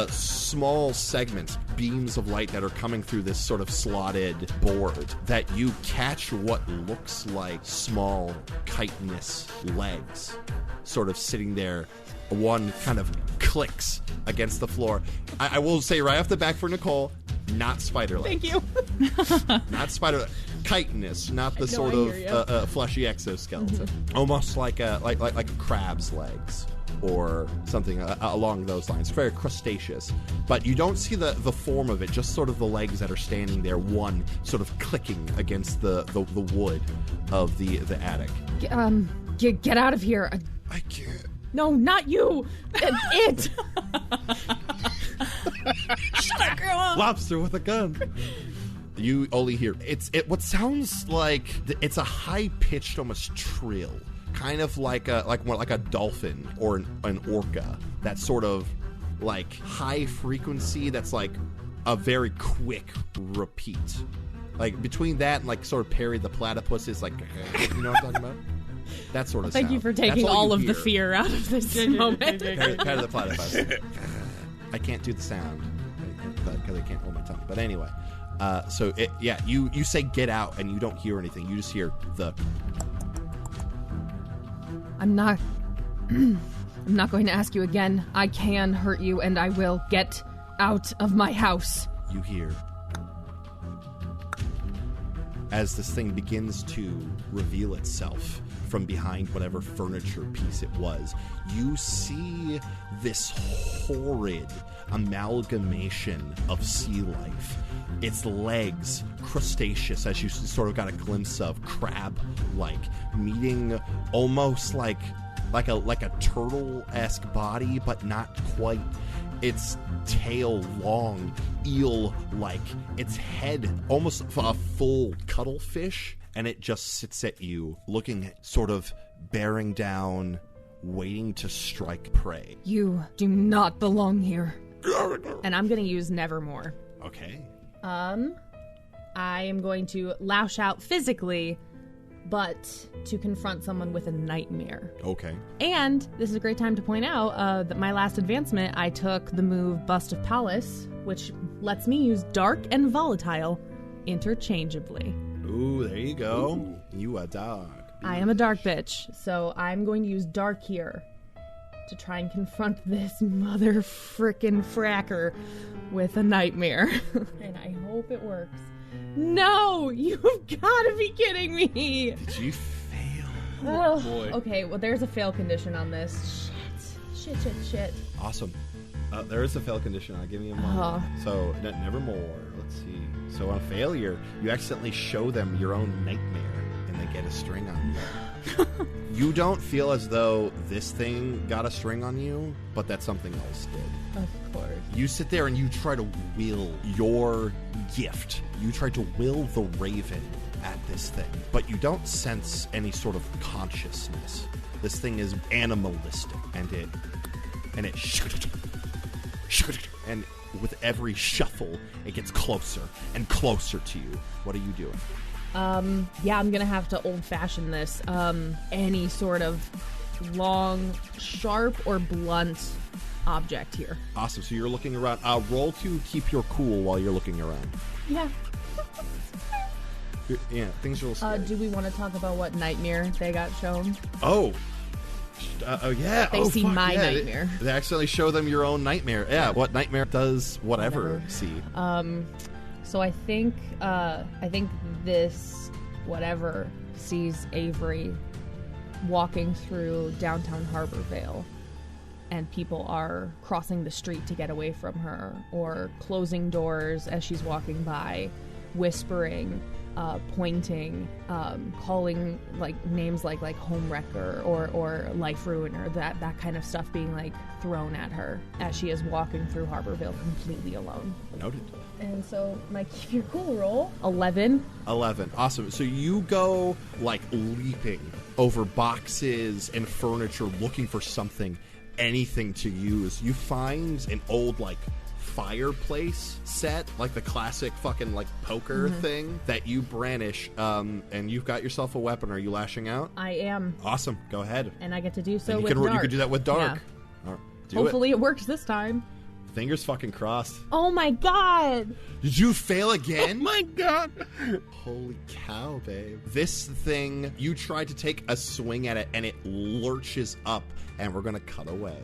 Speaker 6: small segments, beams of light that are coming through this sort of slotted board that you catch what looks like small chitinous legs sort of sitting there. One kind of clicks against the floor. I will say right off the back for Nicole, not spider legs.
Speaker 7: Thank you.
Speaker 6: Not spider chitinous, not the
Speaker 7: No,
Speaker 6: sort
Speaker 7: I
Speaker 6: of
Speaker 7: hear ya.
Speaker 6: fleshy exoskeleton. Almost like a crab's legs or something along those lines. Very crustaceous. But you don't see the form of it, just sort of the legs that are standing there, one sort of clicking against the wood of the attic.
Speaker 7: Get out of here.
Speaker 5: I can't.
Speaker 7: No, not you. It.
Speaker 4: Shut up, Grandma!
Speaker 6: Lobster with a gun. You only hear what sounds like it's a high pitched, almost trill, kind of like a dolphin or an orca. That sort of like high frequency. That's like a very quick repeat. Like between that and like sort of Perry the platypus is like, you know what I'm talking about? That sort of
Speaker 7: Thank
Speaker 6: sound.
Speaker 7: you for
Speaker 6: That's
Speaker 7: taking all
Speaker 6: you
Speaker 7: of the
Speaker 6: hear.
Speaker 7: fear out of this moment.
Speaker 6: Perry the platypus. I can't do the sound because I can't hold my tongue. But anyway, you say get out and you don't hear anything. You just hear the.
Speaker 7: I'm not going to ask you again. I can hurt you, and I will. Get out of my house.
Speaker 6: You hear as this thing begins to reveal itself from behind whatever furniture piece it was. You see this horrid amalgamation of sea life. Its legs, crustaceous, as you sort of got a glimpse of, crab-like, meeting almost like a turtle-esque body, but not quite. Its tail long, eel-like. Its head almost a full cuttlefish, and it just sits at you, looking sort of bearing down, waiting to strike prey.
Speaker 7: You do not belong here. And I'm going to use Nevermore.
Speaker 6: Okay.
Speaker 7: I am going to lash out physically, but to confront someone with a nightmare.
Speaker 6: Okay.
Speaker 7: And this is a great time to point out that my last advancement, I took the move Bust of Pallas, which lets me use Dark and Volatile interchangeably.
Speaker 6: Ooh, there you go. Ooh. You a dog.
Speaker 7: I am a dark bitch, so I'm going to use Dark here to try and confront this mother frickin' fracker with a nightmare. And I hope it works. No! You've gotta be kidding me!
Speaker 6: Did you fail?
Speaker 7: Oh,
Speaker 8: boy.
Speaker 7: Okay, well, there's a fail condition on this. Shit.
Speaker 6: Awesome. There is a fail condition. Give me a moment. So, Nevermore. Let's see. So, on failure, you accidentally show them your own nightmare, and they get a string on you. You don't feel as though this thing got a string on you, but that something else did.
Speaker 7: Of course.
Speaker 6: You sit there and you try to will your gift. You try to will the raven at this thing, but you don't sense any sort of consciousness. This thing is animalistic, and it and with every shuffle, it gets closer and closer to you. What are you doing?
Speaker 7: Yeah, I'm gonna have to old-fashioned this. Any sort of long, sharp, or blunt object here.
Speaker 6: Awesome. So you're looking around. Roll to keep your cool while you're looking around.
Speaker 7: Yeah.
Speaker 6: Yeah, things are a little scary.
Speaker 7: Do we want to talk about what nightmare they got shown?
Speaker 6: Oh, yeah.
Speaker 7: They see my nightmare.
Speaker 6: They accidentally show them your own nightmare. Yeah, what nightmare does whatever see?
Speaker 7: So I think this whatever sees Avery walking through downtown Harborvale, and people are crossing the street to get away from her, or closing doors as she's walking by, whispering, pointing, calling like names like Homewrecker or Life Ruiner, that kind of stuff being like thrown at her as she is walking through Harborvale completely alone.
Speaker 6: Noted.
Speaker 7: And so my keep your cool roll, 11.
Speaker 6: 11. Awesome. So you go like leaping over boxes and furniture looking for something, anything to use. You find an old like fireplace set, like the classic fucking like poker thing that you brandish, and you've got yourself a weapon. Are you lashing out?
Speaker 7: I am.
Speaker 6: Awesome. Go ahead.
Speaker 7: And I get to do so
Speaker 6: And
Speaker 7: with dark.
Speaker 6: You could do that with dark.
Speaker 7: Yeah.
Speaker 6: All right, do
Speaker 7: Hopefully it works this time.
Speaker 6: Fingers fucking crossed.
Speaker 7: Oh my god!
Speaker 6: Did you fail again?
Speaker 8: Oh my god!
Speaker 6: Holy cow, babe. This thing, you tried to take a swing at it, and it lurches up, and we're going to cut away.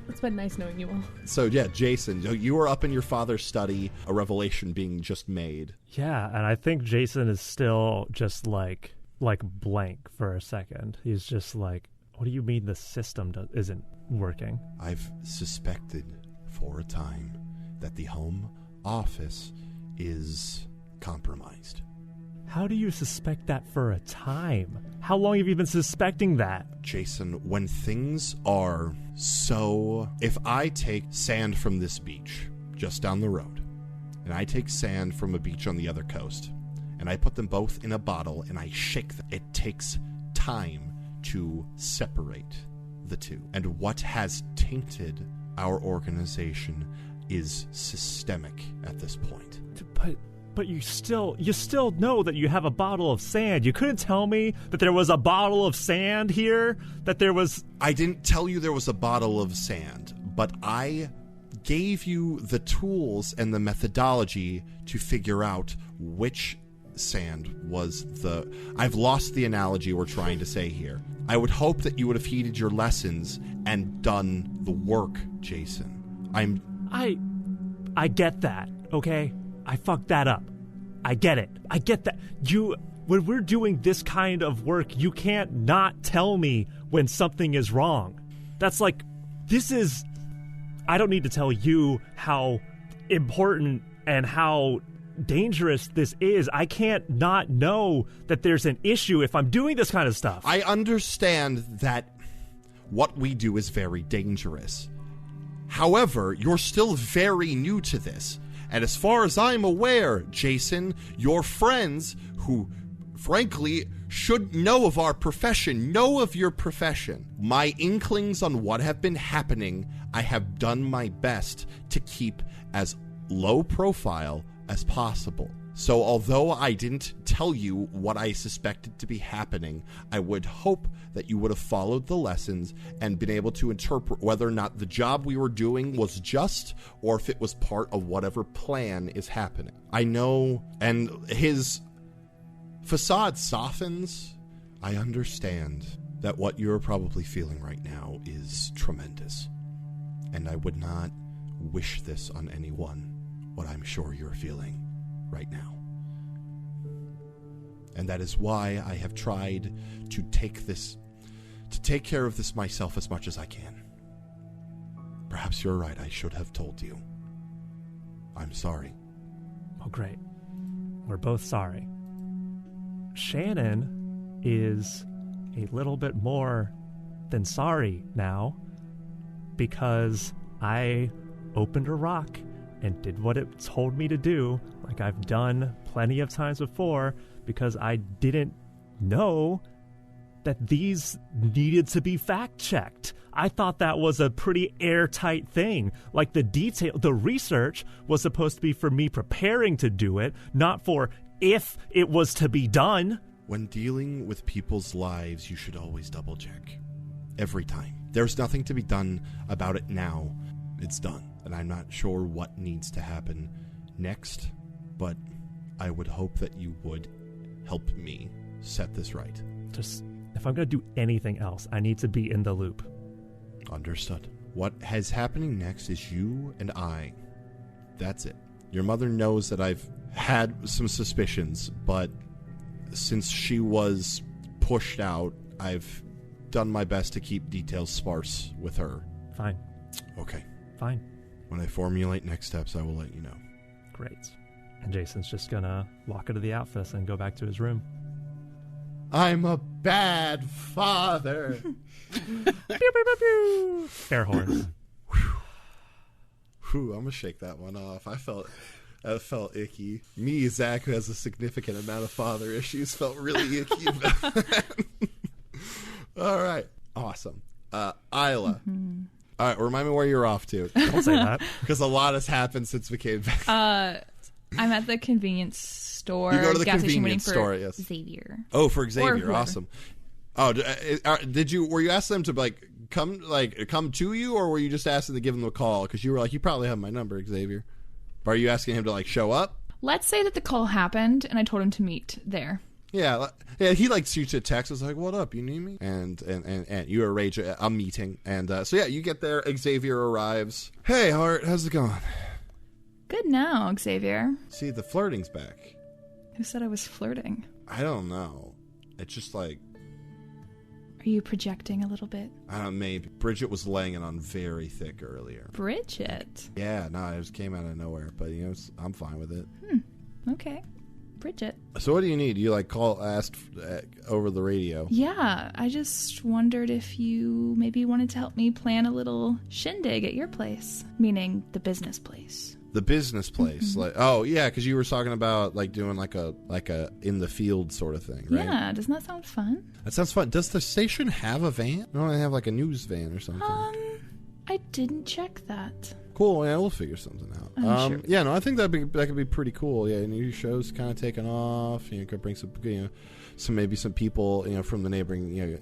Speaker 7: It's been nice knowing you all.
Speaker 6: So, yeah, Jason, you were up in your father's study, a revelation being just made.
Speaker 3: Yeah, and I think Jason is still just like blank for a second. He's just like, what do you mean the system isn't working?
Speaker 6: I've suspected for a time that the home office is compromised.
Speaker 3: How do you suspect that for a time? How long have you been suspecting that?
Speaker 6: Jason, when things are so... If I take sand from this beach just down the road, and I take sand from a beach on the other coast, and I put them both in a bottle and I shake them, it takes time to separate the two. And what has tainted our organization is systemic at this point.
Speaker 3: But you still know that you have a bottle of sand. You couldn't tell me that there was a bottle of sand here? That there was...
Speaker 6: I didn't tell you there was a bottle of sand, but I gave you the tools and the methodology to figure out which sand was the... I've lost the analogy we're trying to say here. I would hope that you would have heeded your lessons and done the work, Jason.
Speaker 3: I get that, okay? I fucked that up. I get it. I get that. When we're doing this kind of work, you can't not tell me when something is wrong. That's like, I don't need to tell you how important and how dangerous this is. I can't not know that there's an issue if I'm doing this kind of stuff.
Speaker 6: I understand that what we do is very dangerous. However, you're still very new to this. And as far as I'm aware, Jason, your friends who, frankly, should know of our profession, know of your profession. My inklings on what have been happening, I have done my best to keep as low profile as possible. So although I didn't tell you what I suspected to be happening, I would hope that you would have followed the lessons and been able to interpret whether or not the job we were doing was just or if it was part of whatever plan is happening. I know, and his facade softens. I understand that what you're probably feeling right now is tremendous, and I would not wish this on anyone, what I'm sure you're feeling right now. And that is why I have tried to take care of this myself as much as I can. Perhaps you're right, I should have told you. I'm sorry.
Speaker 3: Oh, great. We're both sorry. Shannon is a little bit more than sorry now, because I opened a rock and did what it told me to do, like I've done plenty of times before, because I didn't know that these needed to be fact-checked. I thought that was a pretty airtight thing. Like the research was supposed to be for me preparing to do it, not for if it was to be done.
Speaker 1: When dealing with people's lives, you should always double-check. Every time. There's nothing to be done about it now. It's done. And I'm not sure what needs to happen next, but I would hope that you would help me set this right.
Speaker 3: Just, if I'm going to do anything else, I need to be in the loop.
Speaker 1: Understood. What is happening next is you and I. That's it. Your mother knows that I've had some suspicions, but since she was pushed out, I've done my best to keep details sparse with her.
Speaker 3: Fine.
Speaker 1: Okay.
Speaker 3: Fine.
Speaker 1: When I formulate next steps, I will let you know.
Speaker 3: Great. And Jason's just gonna walk into the outfit and go back to his room.
Speaker 1: I'm a bad father.
Speaker 3: Pew, pew, pew, pew. Air horns.
Speaker 1: Whew, I'm gonna shake that one off. That felt icky. Me, Zach, who has a significant amount of father issues, felt really icky about that. All right. Awesome. Isla. Mm-hmm. All right, remind me where you're off to.
Speaker 3: Don't say that.
Speaker 1: Because a lot has happened since we came back.
Speaker 4: I'm at the convenience store.
Speaker 1: You go to the
Speaker 4: gas
Speaker 1: convenience store, yes.
Speaker 4: Xavier.
Speaker 1: Oh, for Xavier. Awesome. Oh, were you asking them to come to you, or were you just asking to give them a call? Because you were like, you probably have my number, Xavier. Or are you asking him to show up?
Speaker 4: Let's say that the call happened and I told him to meet there.
Speaker 1: Yeah, he shoots a text. It's like, what up? You need me? And you arrange a meeting. And so yeah, you get there. Xavier arrives. Hey, Hart, how's it going?
Speaker 4: Good now, Xavier.
Speaker 1: See, the flirting's back.
Speaker 4: Who said I was flirting?
Speaker 1: I don't know. It's just
Speaker 4: Are you projecting a little bit?
Speaker 1: I don't know, maybe. Bridget was laying it on very thick earlier.
Speaker 4: Bridget?
Speaker 1: Yeah, no, it just came out of nowhere. But, I'm fine with it.
Speaker 4: Okay. Bridget.
Speaker 1: So what do you need? You asked over the radio.
Speaker 4: Yeah, I just wondered if you maybe wanted to help me plan a little shindig at your place. Meaning the business place.
Speaker 1: The business place.
Speaker 4: Mm-hmm.
Speaker 1: Because you were talking about doing a in the field sort of thing, right?
Speaker 4: Yeah, doesn't that sound fun?
Speaker 1: That sounds fun. Does the station have a van? Don't they have a news van or something?
Speaker 4: I didn't check that.
Speaker 1: Cool, yeah, we'll figure something out.
Speaker 4: Sure.
Speaker 1: Yeah, no, I think that could be pretty cool. Yeah, new shows kind of taking off. You could bring some people, from the neighboring,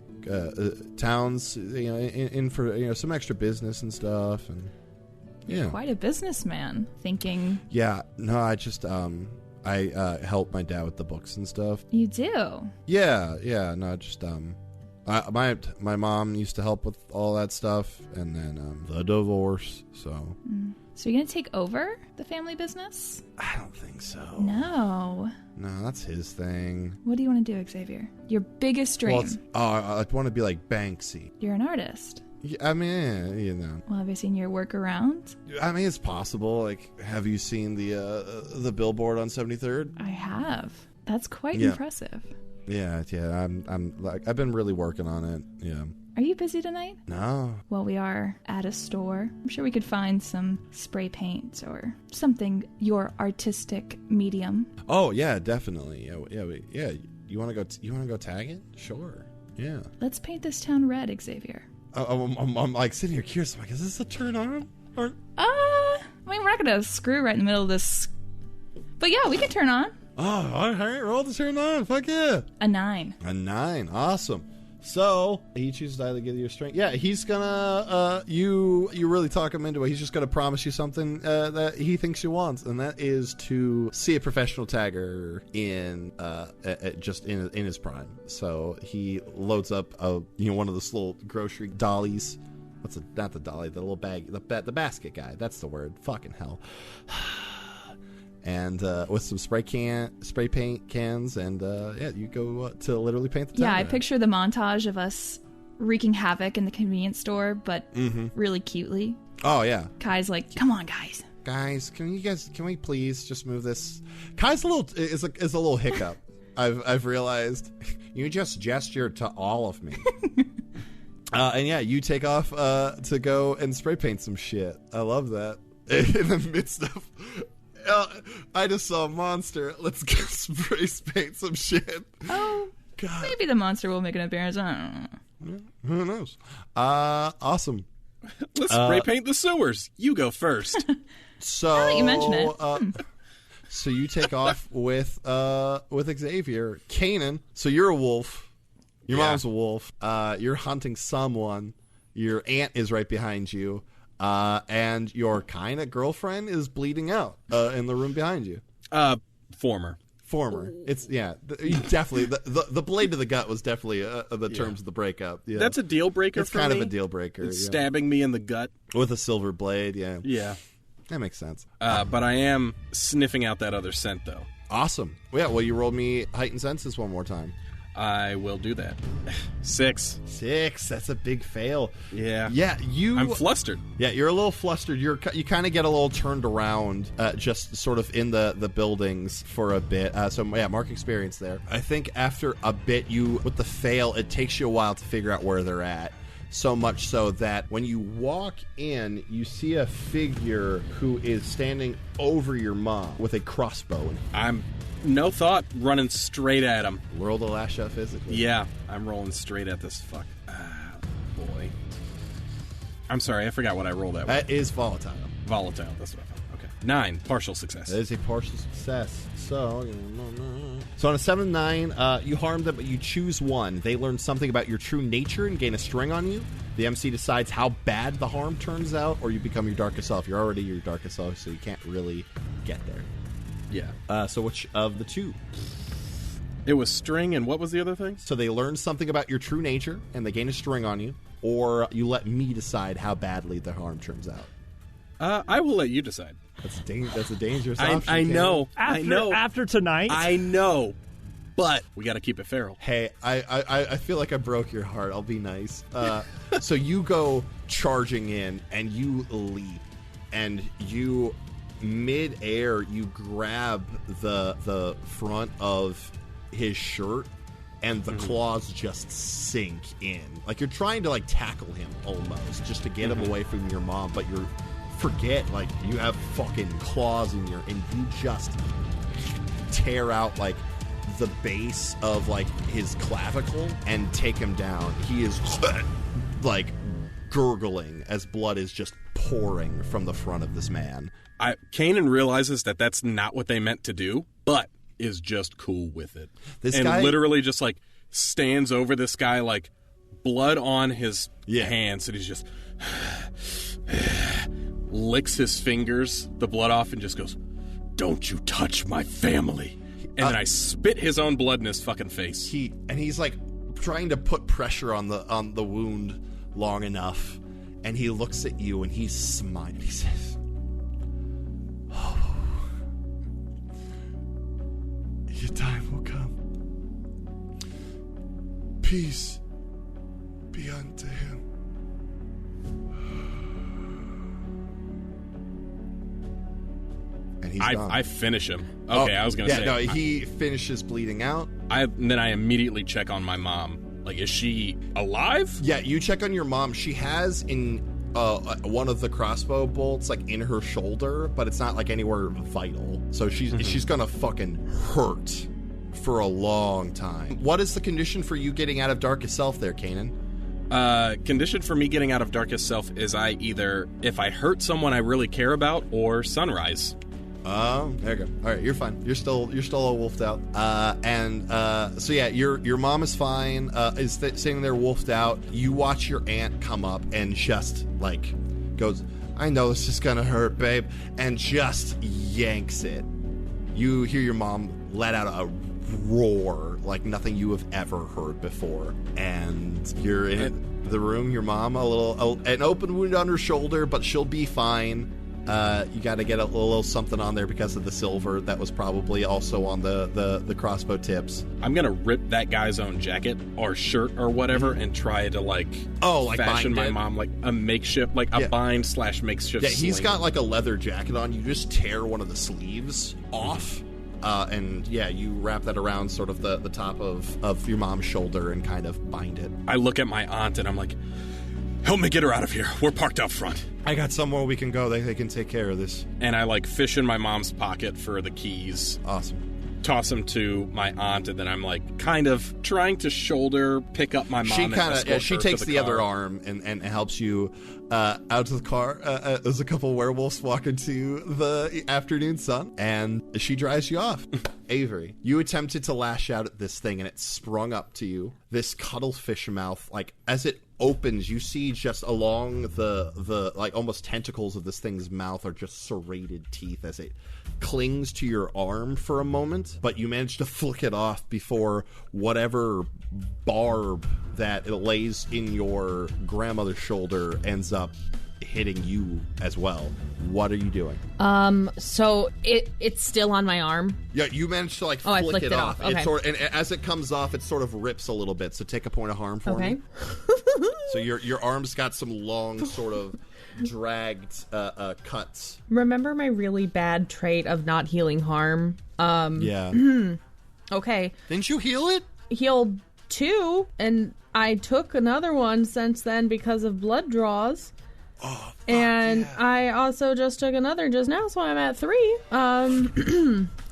Speaker 1: towns, in for some extra business and stuff, and yeah,
Speaker 4: quite a businessman thinking.
Speaker 1: Yeah, no, I just I help my dad with the books and stuff.
Speaker 4: You do?
Speaker 1: Yeah, no, just my mom used to help with all that stuff, and then the divorce. So
Speaker 4: you're gonna take over the family business?
Speaker 1: I don't think so.
Speaker 4: No,
Speaker 1: that's his thing.
Speaker 4: What do you want to do, Xavier? Your biggest dream?
Speaker 1: Well, I want to be like Banksy.
Speaker 4: You're an artist.
Speaker 1: Yeah, I mean,
Speaker 4: Well, have you seen your work around?
Speaker 1: I mean, it's possible. Have you seen the billboard on 73rd?
Speaker 4: I have. That's quite impressive.
Speaker 1: Yeah. I've been really working on it. Yeah.
Speaker 4: Are you busy tonight?
Speaker 1: No.
Speaker 4: Well, we are at a store. I'm sure we could find some spray paint or something, your artistic medium.
Speaker 1: Oh yeah, definitely. Yeah. You want to go tag it? Sure. Yeah.
Speaker 4: Let's paint this town red, Xavier.
Speaker 1: I'm sitting here curious. I'm like, is this a turn on? Or
Speaker 4: I mean, we're not gonna screw right in the middle of this. But yeah, we can turn on.
Speaker 1: Oh, all right, roll the turn on. Fuck yeah.
Speaker 4: A 9.
Speaker 1: A 9. Awesome. So he chooses to either give you a strength. Yeah, he's gonna you really talk him into it. He's just gonna promise you something that he thinks you want, and that is to see a professional tagger in his prime. So he loads up one of those little grocery dollies. Not the dolly, the little bag, the basket guy. That's the word. Fucking hell. And with some spray paint cans, and you go to literally paint the town.
Speaker 4: Yeah, I picture the montage of us wreaking havoc in the convenience store, but really cutely.
Speaker 1: Oh yeah,
Speaker 4: Kai's like, "Come on, guys!
Speaker 1: Can we please just move this?" Kai's is a little hiccup.
Speaker 6: I've realized you just gestured to all of me. And yeah, you take off to go and spray paint some shit. I love that. In the midst of, I just saw a monster. Let's go spray paint some shit.
Speaker 4: Oh,
Speaker 6: God.
Speaker 4: Maybe the monster will make an appearance. I don't know.
Speaker 6: Who knows? Awesome.
Speaker 8: Let's spray paint the sewers. You go first.
Speaker 6: So
Speaker 4: Now that you mention it.
Speaker 6: So you take off with Xavier. Kanan, so you're a wolf. Your mom's a wolf. You're hunting someone. Your aunt is right behind you. And your kind of girlfriend is bleeding out in the room behind you.
Speaker 8: Former.
Speaker 6: It's definitely the blade to the gut was definitely the terms of the breakup. Yeah.
Speaker 8: That's a deal breaker.
Speaker 6: It's
Speaker 8: for
Speaker 6: kind
Speaker 8: me.
Speaker 6: of a deal breaker.
Speaker 8: It's stabbing me in the gut
Speaker 6: with a silver blade. Yeah.
Speaker 8: Yeah.
Speaker 6: That makes sense.
Speaker 8: But I am sniffing out that other scent though.
Speaker 6: Awesome. Yeah. Well, you rolled me heightened senses one more time.
Speaker 8: I will do that. 6.
Speaker 6: That's a big fail.
Speaker 8: Yeah.
Speaker 6: Yeah.
Speaker 8: I'm flustered.
Speaker 6: Yeah, you're a little flustered. You kind of get a little turned around, just sort of in the buildings for a bit. So yeah, mark experience there. I think after a bit, with the fail, it takes you a while to figure out where they're at. So much so that when you walk in, you see a figure who is standing over your mom with a crossbow.
Speaker 8: I'm no thought running straight at him.
Speaker 6: Roll the lash out physically.
Speaker 8: Yeah, I'm rolling straight at this fuck. Boy. I'm sorry, I forgot what I rolled at.
Speaker 6: That is volatile.
Speaker 8: Volatile, that's what I thought. Okay. 9, partial success.
Speaker 6: That is a partial success. So on a 7-9, you harm them, but you choose one. They learn something about your true nature and gain a string on you. The MC decides how bad the harm turns out, or you become your darkest self. You're already your darkest self, so you can't really get there.
Speaker 8: Yeah.
Speaker 6: So which of the two?
Speaker 8: It was string, and what was the other thing?
Speaker 6: So they learn something about your true nature, and they gain a string on you, or you let me decide how badly the harm turns out.
Speaker 8: I will let you decide.
Speaker 6: That's a dangerous option.
Speaker 8: I know. I know.
Speaker 3: After tonight?
Speaker 8: I know. But we got to keep it feral.
Speaker 6: Hey, I feel like I broke your heart. I'll be nice. So you go charging in, and you leap, and you... mid-air, you grab the front of his shirt, and the claws just sink in. Like you're trying to tackle him almost, just to get him away from your mom, but you forget you have fucking claws in and you just tear out the base of his clavicle and take him down. He is gurgling as blood is just pouring from the front of this man.
Speaker 8: Kanan realizes that that's not what they meant to do, but is just cool with it.
Speaker 6: This guy
Speaker 8: literally just stands over this guy blood on his hands, and he's just licks his fingers, the blood off, and just goes, "Don't you touch my family." And then I spit his own blood in his fucking face.
Speaker 6: He's trying to put pressure on the wound long enough, and he looks at you and he's smiling. He says, "Your time will come. Peace be unto him." And he's gone.
Speaker 8: I finish him. Okay, I was going to say.
Speaker 6: No, he finishes bleeding out.
Speaker 8: Then I immediately check on my mom. Is she alive?
Speaker 6: Yeah, you check on your mom. She has in one of the crossbow bolts in her shoulder, but it's not anywhere vital. So she's gonna fucking hurt for a long time. What is the condition for you getting out of Darkest Self there, Kanan?
Speaker 8: Condition for me getting out of Darkest Self is I either, if I hurt someone I really care about, or sunrise.
Speaker 6: There you go. All right, you're fine. You're still all wolfed out. So yeah, your mom is fine. Is sitting there wolfed out. You watch your aunt come up and just goes, "I know this is gonna hurt, babe," and just yanks it. You hear your mom let out a roar like nothing you have ever heard before, and you're in the room. Your mom, an open wound on her shoulder, but she'll be fine. You got to get a little something on there because of the silver that was probably also on the crossbow tips.
Speaker 8: I'm gonna rip that guy's own jacket or shirt or whatever and try to fashion my mom a makeshift, a bind/makeshift.
Speaker 6: Yeah, he's
Speaker 8: sling.
Speaker 6: got a leather jacket on. You just tear one of the sleeves off, And yeah, you wrap that around sort of the top of your mom's shoulder and kind of bind it.
Speaker 8: I look at my aunt and I'm like, help me get her out of here. We're parked out front.
Speaker 6: I got somewhere we can go. They can take care of this.
Speaker 8: And I like fish in my mom's pocket for the keys.
Speaker 6: Awesome.
Speaker 8: Toss them to my aunt, and then I'm like kind of trying to shoulder pick up my mom.
Speaker 6: She takes the other arm and helps you out to the car. There's a couple werewolves walking to the afternoon sun, and she drives you off. Avery, you attempted to lash out at this thing, and it sprung up to you. This cuttlefish mouth, like as it opens, you see just along the like almost tentacles of this thing's mouth are just serrated teeth as it clings to your arm for a moment, but you manage to flick it off before whatever barb that it lays in your grandmother's shoulder ends up hitting you as well. What are you doing?
Speaker 7: So it's still on my arm.
Speaker 6: Yeah, you managed to flick it off. Okay. And as it comes off, it sort of rips a little bit. So take a point of harm for me. So your arm's got some long sort of dragged cuts.
Speaker 7: Remember my really bad trait of not healing harm?
Speaker 6: Yeah.
Speaker 7: Okay.
Speaker 6: Didn't you heal it?
Speaker 7: Healed 2, and I took another one since then because of blood draws.
Speaker 6: Oh, fuck,
Speaker 7: and
Speaker 6: yeah.
Speaker 7: I also just took another just now, so I'm at 3.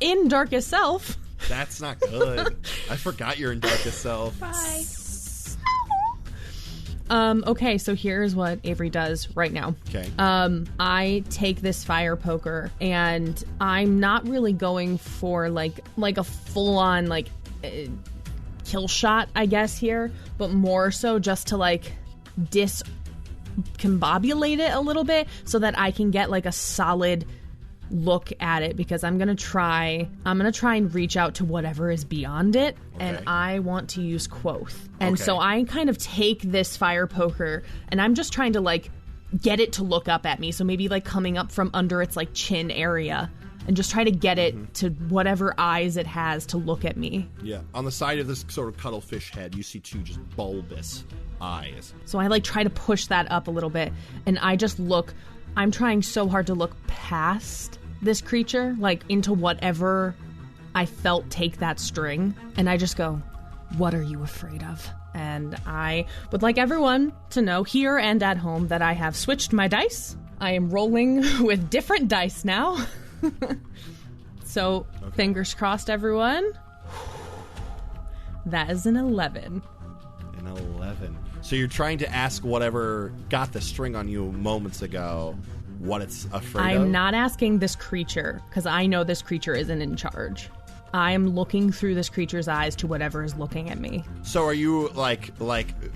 Speaker 7: In Darkest Self.
Speaker 6: That's not good. I forgot you're in Darkest Self.
Speaker 7: Bye. Okay, so here's what Avery does right now.
Speaker 6: Okay.
Speaker 7: I take this fire poker, and I'm not really going for like a full-on kill shot, I guess, here, but more so just to discombobulate it a little bit so that I can get like a solid look at it, because I'm gonna try and reach out to whatever is beyond it. Okay. And I want to use Quoth. And so I kind of take this fire poker and I'm just trying to get it to look up at me, so maybe coming up from under its chin area, and just try to get it to whatever eyes it has to look at me.
Speaker 6: Yeah. On the side of this sort of cuttlefish head, you see 2 just bulbous eyes.
Speaker 7: So I try to push that up a little bit, and I just look. I'm trying so hard to look past this creature, into whatever I felt take that string, and I just go, what are you afraid of? And I would like everyone to know here and at home that I have switched my dice. I am rolling with different dice now. So, fingers crossed, everyone. That is an 11.
Speaker 6: An 11. So you're trying to ask whatever got the string on you moments ago what it's afraid of?
Speaker 7: I'm not asking this creature, because I know this creature isn't in charge. I am looking through this creature's eyes to whatever is looking at me.
Speaker 6: So are you like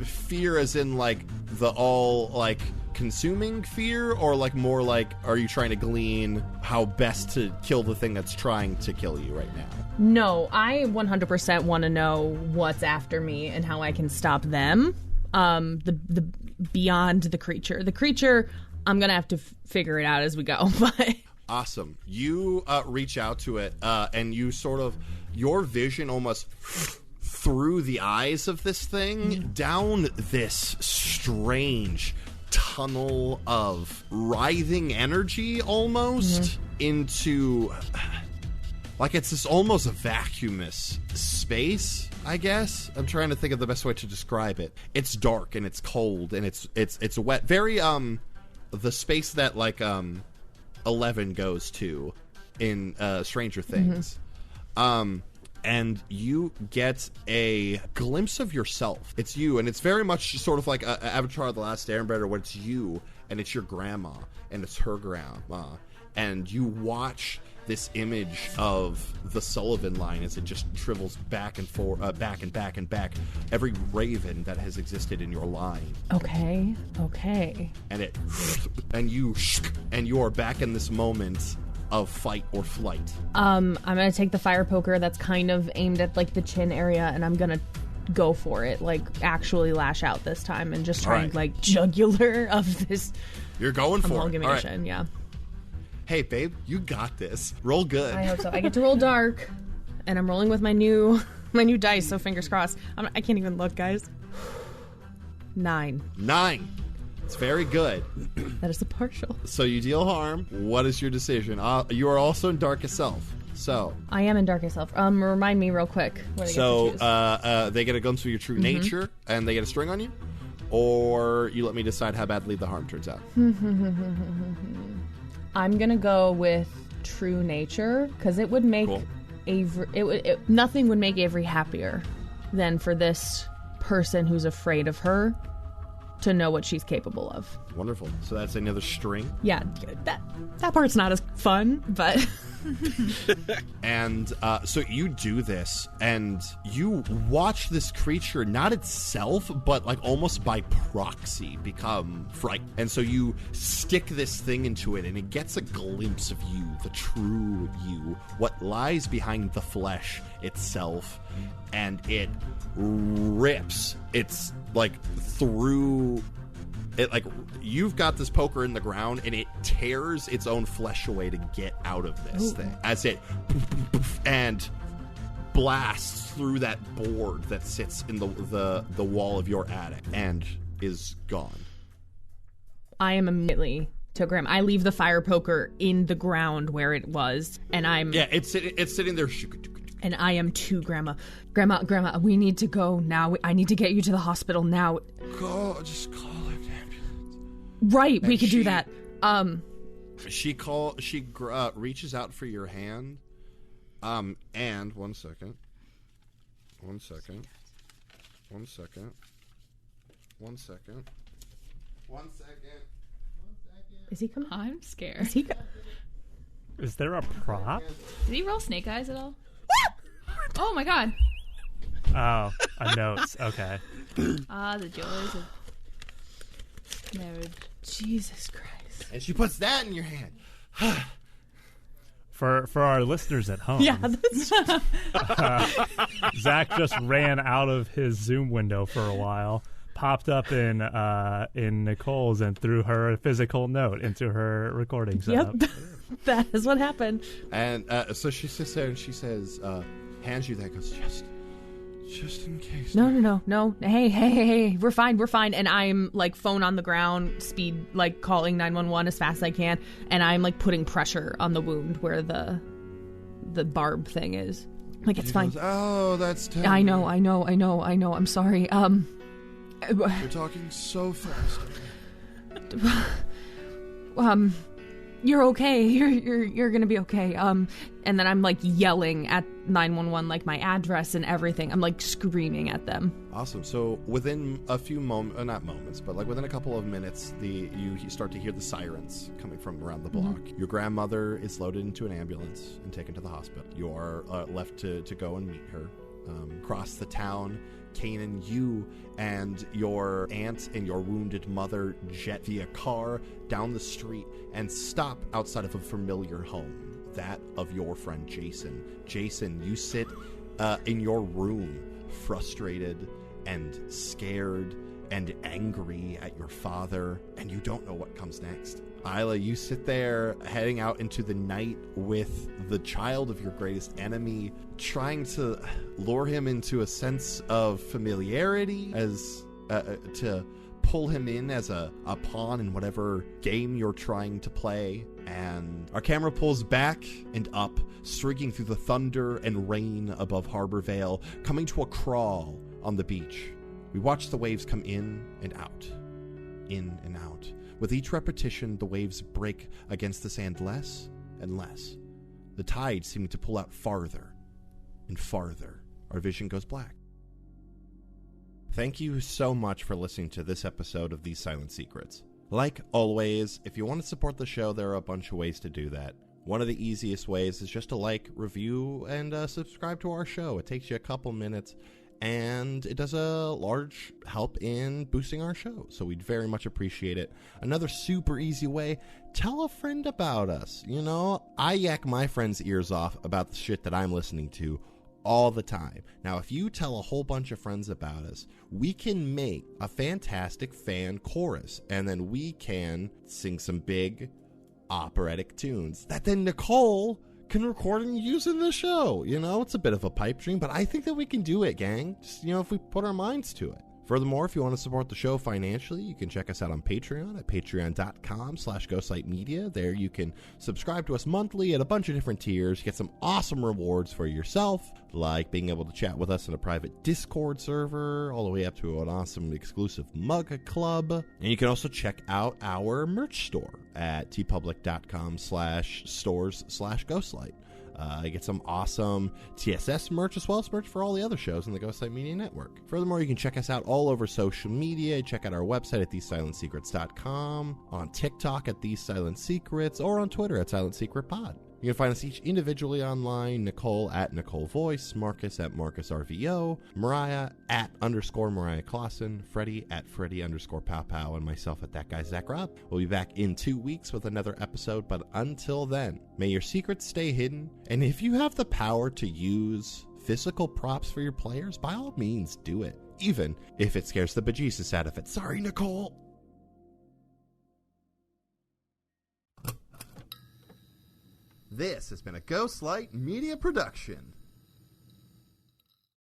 Speaker 6: fear as in the all consuming fear, or more are you trying to glean how best to kill the thing that's trying to kill you right now?
Speaker 7: No, I 100% want to know what's after me and how I can stop them. The beyond the creature. The creature, I'm gonna have to figure it out as we go. But
Speaker 6: awesome. You reach out to it, and you sort of, your vision almost through the eyes of this thing down this strange tunnel of writhing energy almost into it's this almost a vacuumous space, I guess. I'm trying to think of the best way to describe it. It's dark and it's cold and it's wet. Very the space that 11 goes to in Stranger Things. And you get a glimpse of yourself. It's you, and it's very much sort of like Avatar: The Last Airbender, where it's you, and it's your grandma, and it's her grandma, and you watch this image of the Sullivan line as it just shrivels back and forth, back and back and back, every raven that has existed in your line.
Speaker 7: Okay.
Speaker 6: And you are back in this moment of fight or flight.
Speaker 7: I'm gonna take the fire poker that's kind of aimed at the chin area, and I'm gonna go for it, actually lash out this time and just try and jugular of this.
Speaker 6: You're going for it.
Speaker 7: Amalgamation, yeah.
Speaker 6: Hey, babe, you got this. Roll good.
Speaker 7: I hope so. I get to roll dark, and I'm rolling with my new dice, so fingers crossed. I can't even look, guys. 9.
Speaker 6: It's very good.
Speaker 7: That is a partial.
Speaker 6: So you deal harm. What is your decision? You are also in Darkest Self. So
Speaker 7: I am in Darkest Self. Remind me real quick. What I get to choose.
Speaker 6: They get a glimpse of your true nature, and they get a string on you, or you let me decide how badly the harm turns out.
Speaker 7: I'm gonna go with true nature because it would make Avery. Nothing would make Avery happier than for this person who's afraid of her to know what she's capable of.
Speaker 6: Wonderful. So that's another string.
Speaker 7: Yeah, that part's not as fun, but.
Speaker 6: And so you do this, and you watch this creature, not itself, but like almost by proxy, become frightened. And so you stick this thing into it, and it gets a glimpse of you, the true you, what lies behind the flesh itself, and it rips. It's like through... It like you've got this poker in the ground, and it tears its own flesh away to get out of this thing as it and blasts through that board that sits in the wall of your attic and is gone.
Speaker 7: I am immediately to Grandma. I leave the fire poker in the ground where it was, and I'm
Speaker 6: it's sitting there.
Speaker 7: And I am to Grandma. Grandma, we need to go now. I need to get you to the hospital now.
Speaker 6: Just call an ambulance.
Speaker 7: Right, we could do that.
Speaker 6: She reaches out for your hand. And one second.
Speaker 7: Is he coming?
Speaker 4: I'm scared.
Speaker 3: Is there a prop?
Speaker 4: Did he roll snake eyes at all? Oh my god.
Speaker 3: Oh, a notes. Okay.
Speaker 4: The joys of marriage.
Speaker 7: Jesus Christ.
Speaker 6: And she puts that in your hand.
Speaker 3: For our listeners at home,
Speaker 7: Yeah.
Speaker 3: Zach just ran out of his Zoom window for a while, popped up in Nicole's, and threw her a physical note into her recording setup.
Speaker 7: Yep. That is what happened.
Speaker 6: And so she sits there and she says, hands you that, goes, just in case.
Speaker 7: No. Hey, we're fine. And I'm like phone on the ground, speed, like calling 911 as fast as I can. And I'm like putting pressure on the wound where the barb thing is. Like, it's fine.
Speaker 6: Goes, oh, that's terrible.
Speaker 7: I know. I'm sorry.
Speaker 6: You're talking so fast.
Speaker 7: You're okay. You're gonna be okay. And then I'm like yelling at 911, like my address and everything. I'm like screaming at them.
Speaker 6: Awesome. So within a few not moments, but like within a couple of minutes, you start to hear the sirens coming from around the block. Mm-hmm. Your grandmother is loaded into an ambulance and taken to the hospital. You are left to go and meet her. Across the town, Kanan, you and your aunt and your wounded mother jet via car down the street and stop outside of a familiar home, that of your friend Jason. Jason, you sit in your room, frustrated and scared and angry at your father, and you don't know what comes next. Isla, you sit there heading out into the night with the child of your greatest enemy, trying to lure him into a sense of familiarity, as to pull him in as a pawn in whatever game you're trying to play. And our camera pulls back and up, streaking through the thunder and rain above Harbor Vale, coming to a crawl on the beach. We watch the waves come in and out. With each repetition, the waves break against the sand less and less, the tide seeming to pull out farther and farther. Our vision goes black. Thank you so much for listening to this episode of These Silent Secrets. Like always, if you want to support the show, there are a bunch of ways to do that. One of the easiest ways is just to like, review, and subscribe to our show. It takes you a couple minutes, and it does a large help in boosting our show, so we'd very much appreciate it. Another super easy way, tell a friend about us. You know, I yak my friends' ears off about the shit that I'm listening to all the time. Now, if you tell a whole bunch of friends about us, we can make a fantastic fan chorus, and then we can sing some big operatic tunes that then Nicole can record and use in the show. You know, it's a bit of a pipe dream, but I think that we can do it, gang. Just, you know, if we put our minds to it.
Speaker 1: Furthermore, if you want to support the show financially, you can check us out on Patreon at patreon.com/ghostlightmedia. There you can subscribe to us monthly at a bunch of different tiers, get some awesome rewards for yourself, like being able to chat with us in a private Discord server, all the way up to an awesome exclusive mug club. And you can also check out our merch store at tpublic.com/stores/ghostlight. Get some awesome TSS merch as well as merch for all the other shows in the Ghostlight Media Network. Furthermore, you can check us out all over social media. Check out our website at thesesilentsecrets.com, on TikTok at These Silent Secrets, or on Twitter at Silent Secret Pod. You can find us each individually online: Nicole at Nicole Voice, Marcus at Marcus RVO, Mariah at _Mariah Clawson, Freddie at Freddie _Pow Pow, and myself at That Guy Zach Robb. We'll be back in 2 weeks with another episode, but until then, may your secrets stay hidden, and if you have the power to use physical props for your players, by all means do it, even if it scares the bejesus out of it. Sorry, Nicole! This has been a Ghostlight Media production.